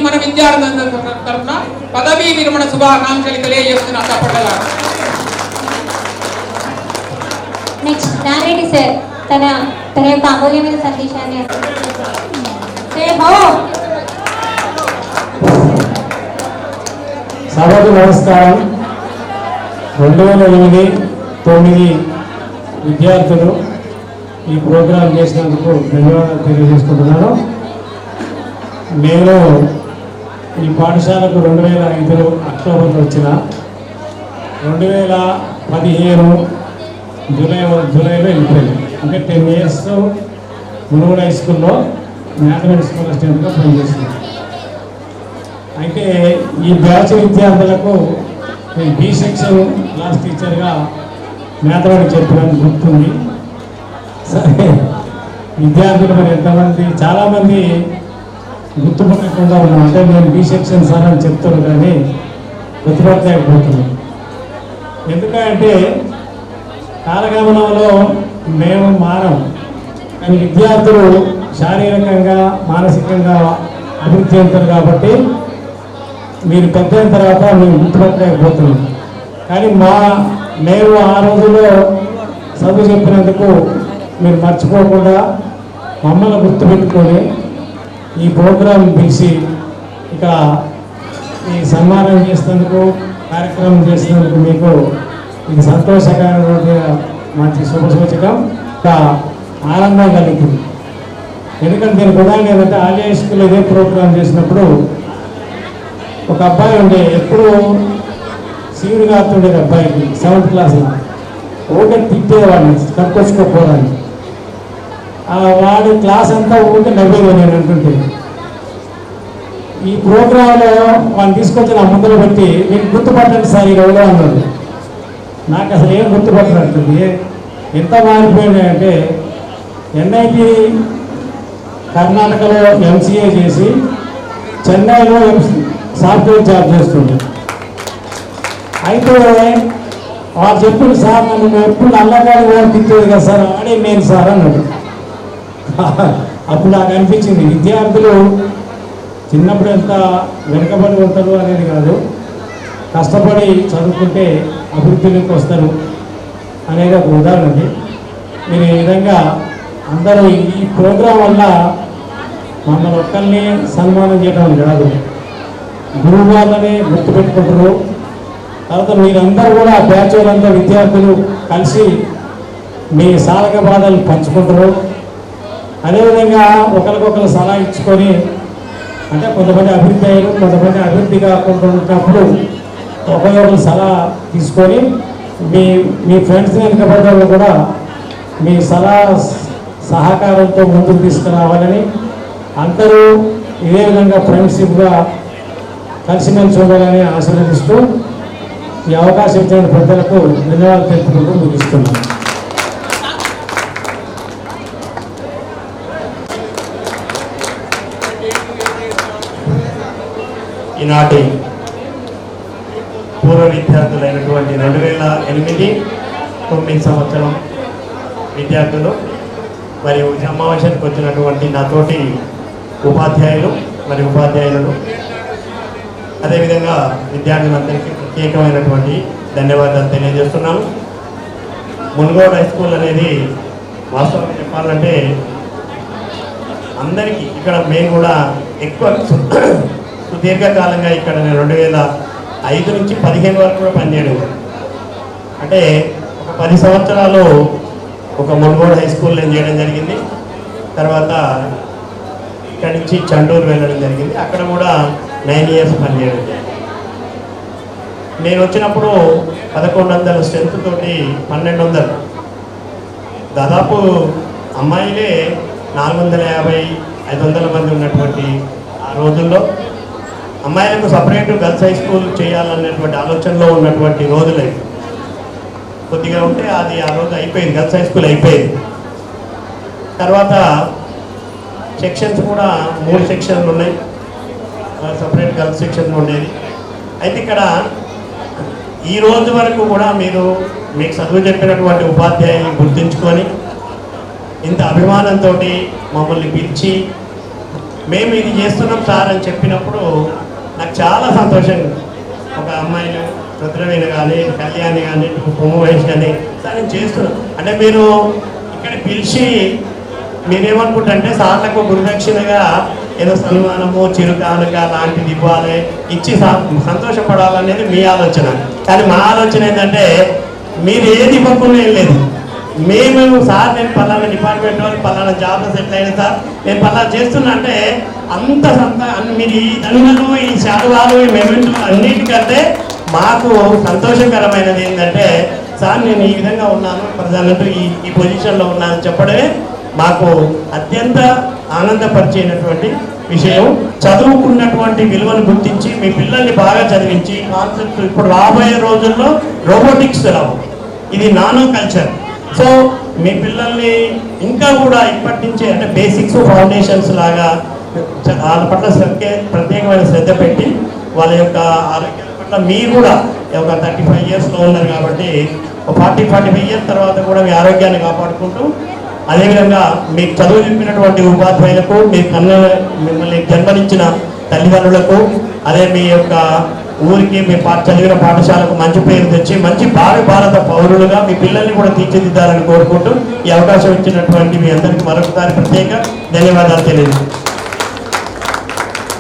మన విద్యార్థులందరి తరఫున పదవీ విరమణ శుభాకాంక్షలు తెలియజేస్తున్నా. తప్పట్లా నెక్స్ట్ నారెడ్డి సార్ తన యొక్క అమూల్యమైన సందేశాన్ని సభకు నమస్కారం. 2008-9 విద్యార్థులు ఈ ప్రోగ్రాం చేసినందుకు ధన్యవాదాలు తెలియజేసుకుంటున్నాను. నేను ఈ పాఠశాలకు 2005 అక్టోబర్లో వచ్చిన 2015 జూలైలో వెళ్ళిపోయింది. అంటే 10 years మునుగోడు హై స్కూల్లో మ్యాథమెటిక్స్ స్కూల్ అసిస్టెంట్గా పనిచేస్తున్నాను. అయితే ఈ బ్యాచ్ విద్యార్థులకు నేను బి సెక్షన్ క్లాస్ టీచర్గా మ్యాథమెటిక్స్ చెప్పడానికి గుర్తుంది. సరే, విద్యార్థులు మరి ఎంతమంది చాలామంది గుర్తుపట్టకుండా ఉన్నాం. అంటే నేను బి సెక్షన్ సార్ అని చెప్తాను కానీ గుర్తుపట్టలేకపోతున్నాను. ఎందుకంటే కాలగమనంలో మేము మారం, కానీ విద్యార్థులు శారీరకంగా మానసికంగా అభివృద్ధి చెందుతారు కాబట్టి మీరు పెద్ద అయిన తర్వాత మేము గుర్తుపట్టలేకపోతున్నాం. కానీ మేము ఆ రోజుల్లో చదువు చెప్పినందుకు మీరు మర్చిపోకుండా మమ్మల్ని గుర్తుపెట్టుకొని ఈ ప్రోగ్రాం పిలిచి ఇక ఈ సన్మానం చేసినందుకు, కార్యక్రమం చేసినందుకు మీకు ఇది సంతోషకరమైన మంచి శుభసూచకం, ఆనందం కలుగుతుంది. ఎందుకంటే దీనికి ఉదాహరణ ఏంటంటే ఆలయ స్కూల్లో ఇదే ప్రోగ్రాం చేసినప్పుడు ఒక అబ్బాయి ఉండే, ఎప్పుడు శివుడు కాస్తుండేది అబ్బాయికి 7th క్లాస్లో. ఊరికే తిట్టేవాడిని కట్టుకొచ్చుకోపోవాలని. వాడి క్లాస్ అంతా ఊరికే నవ్వేది నేను అంటుంటే. ఈ ప్రోగ్రాంలో వాడిని తీసుకొచ్చి నా ముందర పెట్టి మీకు గుర్తుపట్టండి సార్ ఈ రోజులో అన్నారు. నాకు అసలు ఏం గుర్తుపట్టనంటుంది. ఎంత మారిపోయినాయంటే ఎన్ఐటి కర్ణాటకలో ఎంసీఏ చేసి చెన్నైలో సాఫ్ట్వేర్ జాబ్ చేస్తుండే. అయితే వారు చెప్పిన సార్ నన్ను ఎప్పుడు నల్లగాడి కూడా తిట్టేది కదా సార్, ఆడే నేను సార్ అన్నాడు. అప్పుడు నాకు అనిపించింది విద్యార్థులు చిన్నప్పుడు ఎంత వెనుకబడి ఉంటారు అనేది కాదు, కష్టపడి చదువుకుంటే అభివృద్ధిలోకి వస్తారు అనేది ఒక ఉదాహరణది. మీరు ఈ విధంగా అందరూ ఈ ప్రోగ్రాం వల్ల మమ్మల్ని ఒక్కరిని సన్మానం చేయడం కాదు, గురువు వాళ్ళని గుర్తుపెట్టుకుంటారు. తర్వాత మీరందరూ కూడా బ్యాచ్ వాళ్ళంతా విద్యార్థులు కలిసి మీ సాధక బాధలు పంచుకుంటారు. అదేవిధంగా ఒకరికొకరు సలహా ఇచ్చుకొని, అంటే కొంతమంది అభివృద్ధి అయ్యారు, కొంతమంది అభివృద్ధి కాకుండా ఉన్నప్పుడు ఒకరికొకరు సలహా తీసుకొని మీ ఫ్రెండ్స్ వెనుకబడ్డలు కూడా మీ సలహా సహకారంతో ముందుకు తీసుకురావాలని, అందరూ ఇదే విధంగా ఫ్రెండ్షిప్గా కలిసిమెలిసి ఉండాలని ఆశీర్వదిస్తూ ఈ అవకాశం ఇచ్చిన పెద్దలకు ధన్యవాదాలు తెలుపుకుంటూ ముగిస్తున్నాను. ఈనాటి పూర్వ విద్యార్థులైనటువంటి 2008-9 సంవత్సరం విద్యార్థులు మరియు సమావేశానికి వచ్చినటువంటి నాతోటి ఉపాధ్యాయులు మరియు ఉపాధ్యాయులు, అదేవిధంగా విద్యార్థులందరికీ ప్రత్యేకమైనటువంటి ధన్యవాదాలు తెలియజేస్తున్నాను. మునుగోడు హై స్కూల్ అనేది వాస్తవంగా చెప్పాలంటే అందరికీ ఇక్కడ మేము కూడా ఎక్కువ సుదీర్ఘకాలంగా ఇక్కడ నేను 2005 నుంచి 2015 వరకు కూడా పనిచేయడం, అంటే ఒక 10 సంవత్సరాలు ఒక మునుగోడు హై స్కూల్ నేను చేయడం జరిగింది. తర్వాత ఇక్కడి నుంచి చండూరు వెళ్ళడం జరిగింది, అక్కడ కూడా 9 ఇయర్స్ పనిచేయడం జరిగింది. నేను వచ్చినప్పుడు 1100 స్ట్రెంత్ తోటి 1200, దాదాపు అమ్మాయిలే 450-500 మంది ఉన్నటువంటి ఆ రోజుల్లో అమ్మాయిలకు సపరేట్ గర్ల్స్ హై స్కూల్ చేయాలనేటువంటి ఆలోచనలో ఉన్నటువంటి రోజులే కొద్దిగా ఉంటే అది ఆ రోజు అయిపోయింది, గర్ల్స్ హై స్కూల్ అయిపోయింది. తర్వాత సెక్షన్స్ కూడా 3 సెక్షన్లు ఉన్నాయి, సపరేట్ గర్ల్స్ సెక్షన్ ఉండేది. అయితే ఇక్కడ ఈ రోజు వరకు కూడా మీకు చదువు చెప్పినటువంటి ఉపాధ్యాయుల్ని గుర్తుంచుకొని ఇంత అభిమానంతో మమ్మల్ని పిలిచి మేము ఇది చేస్తున్నాం సార్ అని చెప్పినప్పుడు నాకు చాలా సంతోషంగా, ఒక అమ్మాయిలు రుద్రవీణ కానీ, కళ్యాణి కానీ, ఉమేష్ కానీ సార్ నేను చేస్తున్నాను అంటే మీరు ఇక్కడ పిలిచి మీరేమనుకుంటారంటే సార్లకు గురుదక్షిణగా ఏదో సన్మానము, చిరుకానుక లాంటిది ఇవ్వాలి, ఇచ్చి సంతోషపడాలనేది మీ ఆలోచన. కానీ మా ఆలోచన ఏంటంటే మీరు ఏది ఇవ్వకుండా ఏం లేదు, మేము సార్ నేను పలానా డిపార్ట్మెంట్ వాళ్ళు పలానా జాబ్లో సెటిల్ అయిన సార్ నేను పలానా చేస్తున్నా అంటే అంత మీరు ఈ దండలు, ఈ శాలువాలు, ఈ మెమెంట్లు అన్నిటికంటే మాకు సంతోషకరమైనది ఏంటంటే సార్ నేను ఈ విధంగా ఉన్నాను, ప్రజెంట్ ఈ పొజిషన్లో ఉన్నానని చెప్పడమే మాకు అత్యంత ఆనందపరిచేటటువంటి విషయం. చదువుకున్నటువంటి విలువను గుర్తించి మీ పిల్లల్ని బాగా చదివించి కాన్సెప్ట్ ఇప్పుడు రాబోయే రోజుల్లో రోబోటిక్స్ రావు, ఇది నానో కల్చర్. సో మీ పిల్లల్ని ఇంకా కూడా ఇప్పటి నుంచే అంటే బేసిక్స్, ఫౌండేషన్స్ లాగా వాళ్ళ పట్ల ప్రత్యేకమైన శ్రద్ధ పెట్టి వాళ్ళ యొక్క ఆరోగ్యాల పట్ల మీరు కూడా ఒక 35 ఇయర్స్లో ఉన్నారు కాబట్టి 40-45 ఇయర్స్ తర్వాత కూడా మీ ఆరోగ్యాన్ని కాపాడుకుంటూ, అదేవిధంగా మీకు చదువు చెప్పినటువంటి ఉపాధ్యాయులకు, మిమ్మల్ని జన్మనిచ్చిన తల్లిదండ్రులకు, అదే మీ యొక్క ఊరికి మీ చదివిన పాఠశాలకు మంచి పేరు తెచ్చి మంచి భారత పౌరులుగా మీ పిల్లల్ని కూడా తీర్చిదిద్దాలని కోరుకుంటూ ఈ అవకాశం ఇచ్చినటువంటి మీ అందరికీ మరొకసారి ప్రత్యేక ధన్యవాదాలు తెలియజేస్తాను.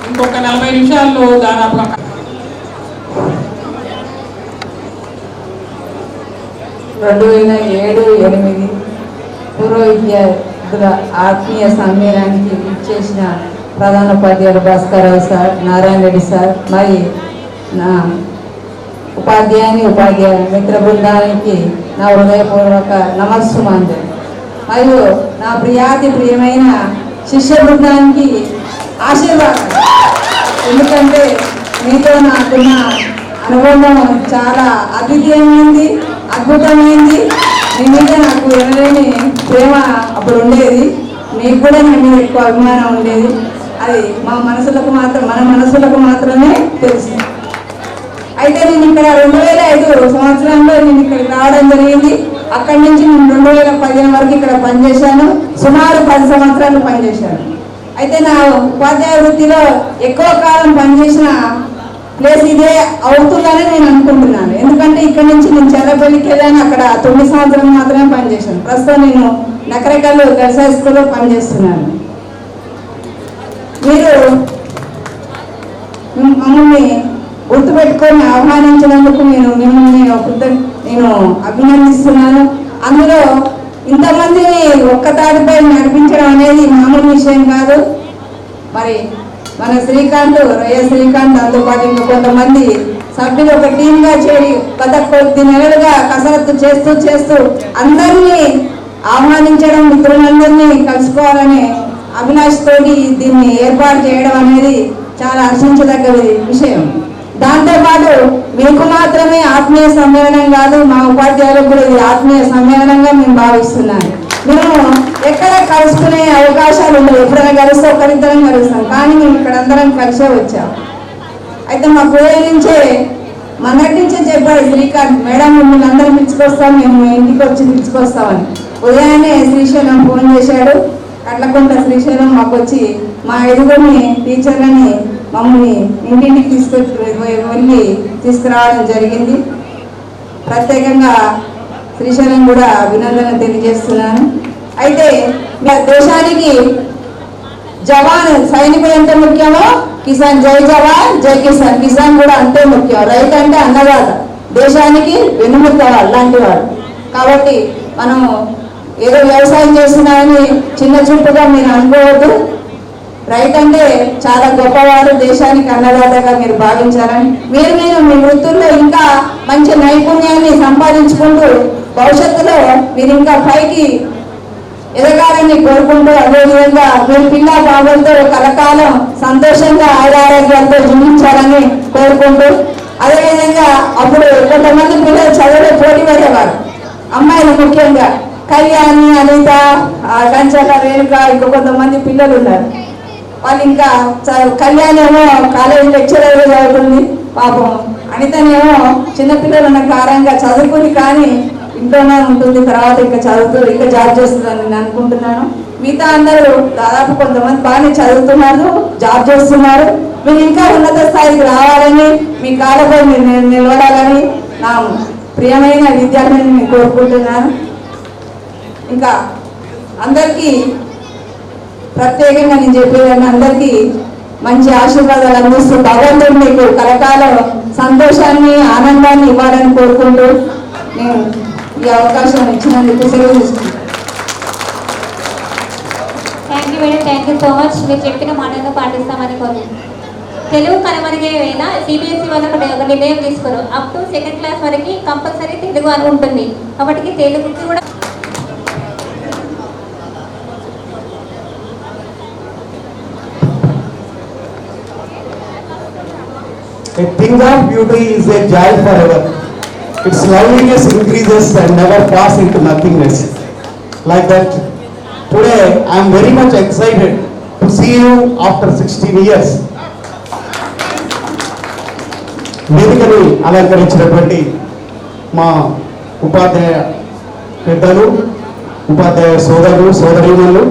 ఇంకొక 40 నిమిషాల్లో దాదాపుగా 2007-8 పూర్వ విద్యార్థుల ఆత్మీయ సమ్మేళనానికి ఇచ్చేసిన ప్రధాన ఉపాధ్యాయులు భాస్కరరావు సార్, నారాయణ రెడ్డి సార్, మరి నా ఉపాధ్యాయ మిత్ర బృందానికి నా హృదయపూర్వక నమస్సుమాంజలి. మరియు నా ప్రియమైన శిష్య బృందానికి ఆశీర్వాదం. ఎందుకంటే మీతో నాకున్న అనుబంధం చాలా అద్వితీయమైంది, అద్భుతమైంది. మీ మీద నాకు ఎనలేని ప్రేమ అప్పుడు ఉండేది, మీకు కూడా మీ మీద ఎక్కువ అభిమానం ఉండేది. అది మన మనసులకు మాత్రమే తెలుసు. అయితే నేను ఇక్కడ 2005 సంవత్సరంలో నేను ఇక్కడికి రావడం జరిగింది. అక్కడి నుంచి నేను 2015 వరకు ఇక్కడ పనిచేశాను. సుమారు 10 సంవత్సరాలు పనిచేశాను. అయితే నా ఉపాధ్యాయ వృత్తిలో ఎక్కువ కాలం పనిచేసిన ప్లేస్ ఇదే అవుతుందని నేను అనుకుంటున్నాను. ఎందుకంటే ఇక్కడ నుంచి నేను చెర్లపల్లికి వెళ్ళాను, అక్కడ 9 సంవత్సరాలు మాత్రమే పనిచేశాను. ప్రస్తుతం నేను నకరకల్ గర్ల్స్ హై స్కూల్లో పనిచేస్తున్నాను. మీరు మమ్మల్ని గుర్తుపెట్టుకొని ఆహ్వానించినందుకు నేను అభినందిస్తున్నాను. అందులో ఇంతమందిని ఒక్క తాటిపై నడిపించడం అనేది మామూలు విషయం కాదు. మరి మన రొయ్య శ్రీకాంత్ అందుబాటు ఇంకా కొంతమంది సభ్యులు ఒక టీంగా చేరి గత కొద్ది నెలలుగా కసరత్తు చేస్తూ అందరినీ ఆహ్వానించడం, మిత్రులందరినీ కలుసుకోవాలనే అభిలాష్ తోటి దీన్ని ఏర్పాటు చేయడం అనేది చాలా హర్షించదగ్గ విషయం. దాంతోపాటు మీకు మాత్రమే ఆత్మీయ సమ్మేళనం కాదు, మా ఉపాధ్యాయులకు కూడా ఇది ఆత్మీయ సమ్మేళనంగా మేము భావిస్తున్నాను. మేము ఎక్కడ కలుసుకునే అవకాశాలు ఉండవు, ఎప్పుడైనా కలిస్తే ఒకరిద్దరం కలుస్తాం, కానీ మేము ఇక్కడ అందరం కలిసే వచ్చాం. అయితే మా పూజ నుంచే మొదటి నుంచే చెప్పాడు శ్రీకాంత్, మేడం మిమ్మల్ని అందరం పిలుచుకొస్తాం, మేము ఇంటికి వచ్చి పిలుచుకొస్తామని. ఉదయాన్నే శ్రీశైలం ఫోన్ చేశాడు. కట్లకుంట శ్రీశైలం మాకు వచ్చి మా 5 టీచర్లని మమ్మల్ని ఇంటింటికి వెళ్ళి తీసుకురావడం జరిగింది. ప్రత్యేకంగా శ్రీశైలం కూడా అభినందన తెలియజేస్తున్నాను. అయితే దేశానికి సైనికుడు ఎంత ముఖ్యమో కిసాన్, జై జవాన్ జై కిసాన్, కిసాన్ కూడా అంతే ముఖ్యం. రైతు అంటే అన్నదాత, దేశానికి వెన్నుముక్క లాంటి వాడు. కాబట్టి మనం ఏదో వ్యవసాయం చేస్తున్నామని చిన్న చూపుగా మీరు అనుకోవద్దు. రైతు అంటే చాలా గొప్పవాడు, దేశానికి అన్నదాతగా మీరు భావించాలని, మీరు మీ వృత్తుల్లో ఇంకా మంచి నైపుణ్యాన్ని సంపాదించుకుంటూ భవిష్యత్తులో మీరు ఇంకా పైకి ఎదగాలని కోరుకుంటూ, అదేవిధంగా మీరు పిల్ల బాబులతో కలకాలం సంతోషంగా ఆరోగ్యాలతో జీవించాలని కోరుకుంటూ, అదేవిధంగా అప్పుడు కొంతమంది పిల్లలు చదువులో పోటీ పడేవారు, అమ్మాయిలు ముఖ్యంగా కళ్యాణి, అనిత, కంచల, రేణుక, ఇంకా కొంతమంది పిల్లలు ఉన్నారు. వాళ్ళు ఇంకా కళ్యాణ్ ఏమో కాలేజీ లెక్చరర్గా చదువుతుంది, పాపం అనితనేమో చిన్నపిల్లలు ఉన్న కారంగా చదువుకుని కానీ ఇంట్లోనే ఉంటుంది, తర్వాత ఇంకా ఇంకా జాబ్ చేస్తుందని నేను అనుకుంటున్నాను. మిగతా అందరూ దాదాపు కొంతమంది బాగానే చదువుతున్నారు, జాబ్ చేస్తున్నారు. మీరు ఇంకా ఉన్నత స్థాయికి రావాలని, మీ కాళ్ళపై మీరు నిలబడాలని నా ప్రియమైన విద్యార్థిని నేను కోరుకుంటున్నాను. ఇంకా అందరికీ ప్రత్యేకంగా నేను చెప్పేదాన్ని, అందరికీ మంచి ఆశీర్వాదాలు అందిస్తూ భగవంతుడు మీకు కలకాలం సంతోషాన్ని, ఆనందాన్ని ఇవ్వాలని కోరుకుంటూ నేను ఈ అవకాశం ఇచ్చినందుకు సెలవు తీసుకుంటాను. Thank you madam, thank you so much. మీరు చెప్పిన మాటలను పాటిస్తామని కోరుకుంటున్నాను. తెలుగు కనుమరుగే వేళ సిబిఎస్ఈ వాళ్ళు ఒక నిర్ణయం తీసుకోరు, అప్ టు 2nd క్లాస్ వరకు కంపల్సరీ తెలుగు అని ఉంటుంది. కాబట్టి తెలుగుకి కూడా A thing of beauty is a joy forever. Its loveliness increases and never pass into nothingness. Like that, today I am very much excited to see you after 16 years. వేదికని అలంకరించినటువంటి మా ఉపాధ్యాయ పెద్దలు, ఉపాధ్యాయ సోదరులు, సోదరీమణులు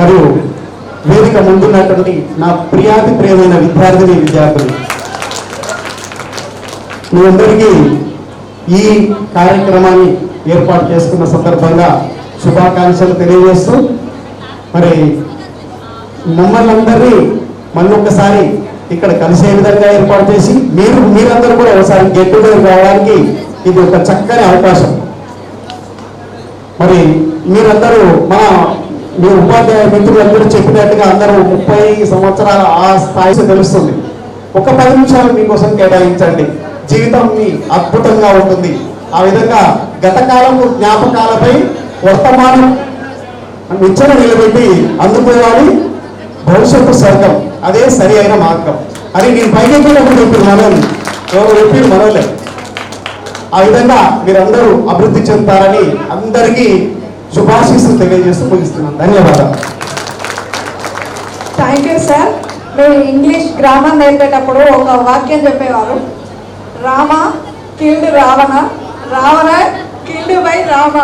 మరియు వేదిక ముందున్నటువంటి నా ప్రియమైన విద్యార్థులు, మీ అందరికీ ఈ కార్యక్రమాన్ని ఏర్పాటు చేసుకున్న సందర్భంగా శుభాకాంక్షలు తెలియజేస్తూ, మరి మమ్మల్ని అందరినీ మళ్ళొక్కసారి ఇక్కడ కలిసే విధంగా ఏర్పాటు చేసి మీరందరూ కూడా ఒకసారి గెట్ టుగెదర్ కావడానికి ఇది ఒక చక్కని అవకాశం. మరి మీరందరూ మీ ఉపాధ్యాయ మిత్రులందరూ చెప్పినట్టుగా అందరూ 30 సంవత్సరాల ఆ స్థాయి తెలుస్తుంది. ఒక 10 నిమిషాలు మీకోసం కేటాయించండి, జీవితం మీ అద్భుతంగా ఉంటుంది. ఆ విధంగా గత కాలపు జ్ఞాపకాలపై వర్తమానం నిచ్చెన నిలబెట్టి అందుకోవాలి భవిష్యత్తు స్వర్గం, అదే సరి అయిన మార్గం అని నేను పైకెక్కినప్పుడు చెప్పి మనోలే. ఆ విధంగా మీరందరూ అభివృద్ధి చెందుతారని అందరికీ శుభాశీస్సులు తెలియజేస్తూ ముగిస్తున్నాను. ధన్యవాదాలు. Thank you sir. మేము ఇంగ్లీష్ గ్రామర్ నేర్పేటప్పుడు ఒక వాక్యం చెప్పేవారు, Rama killed Ravana, Ravana killed by Rama.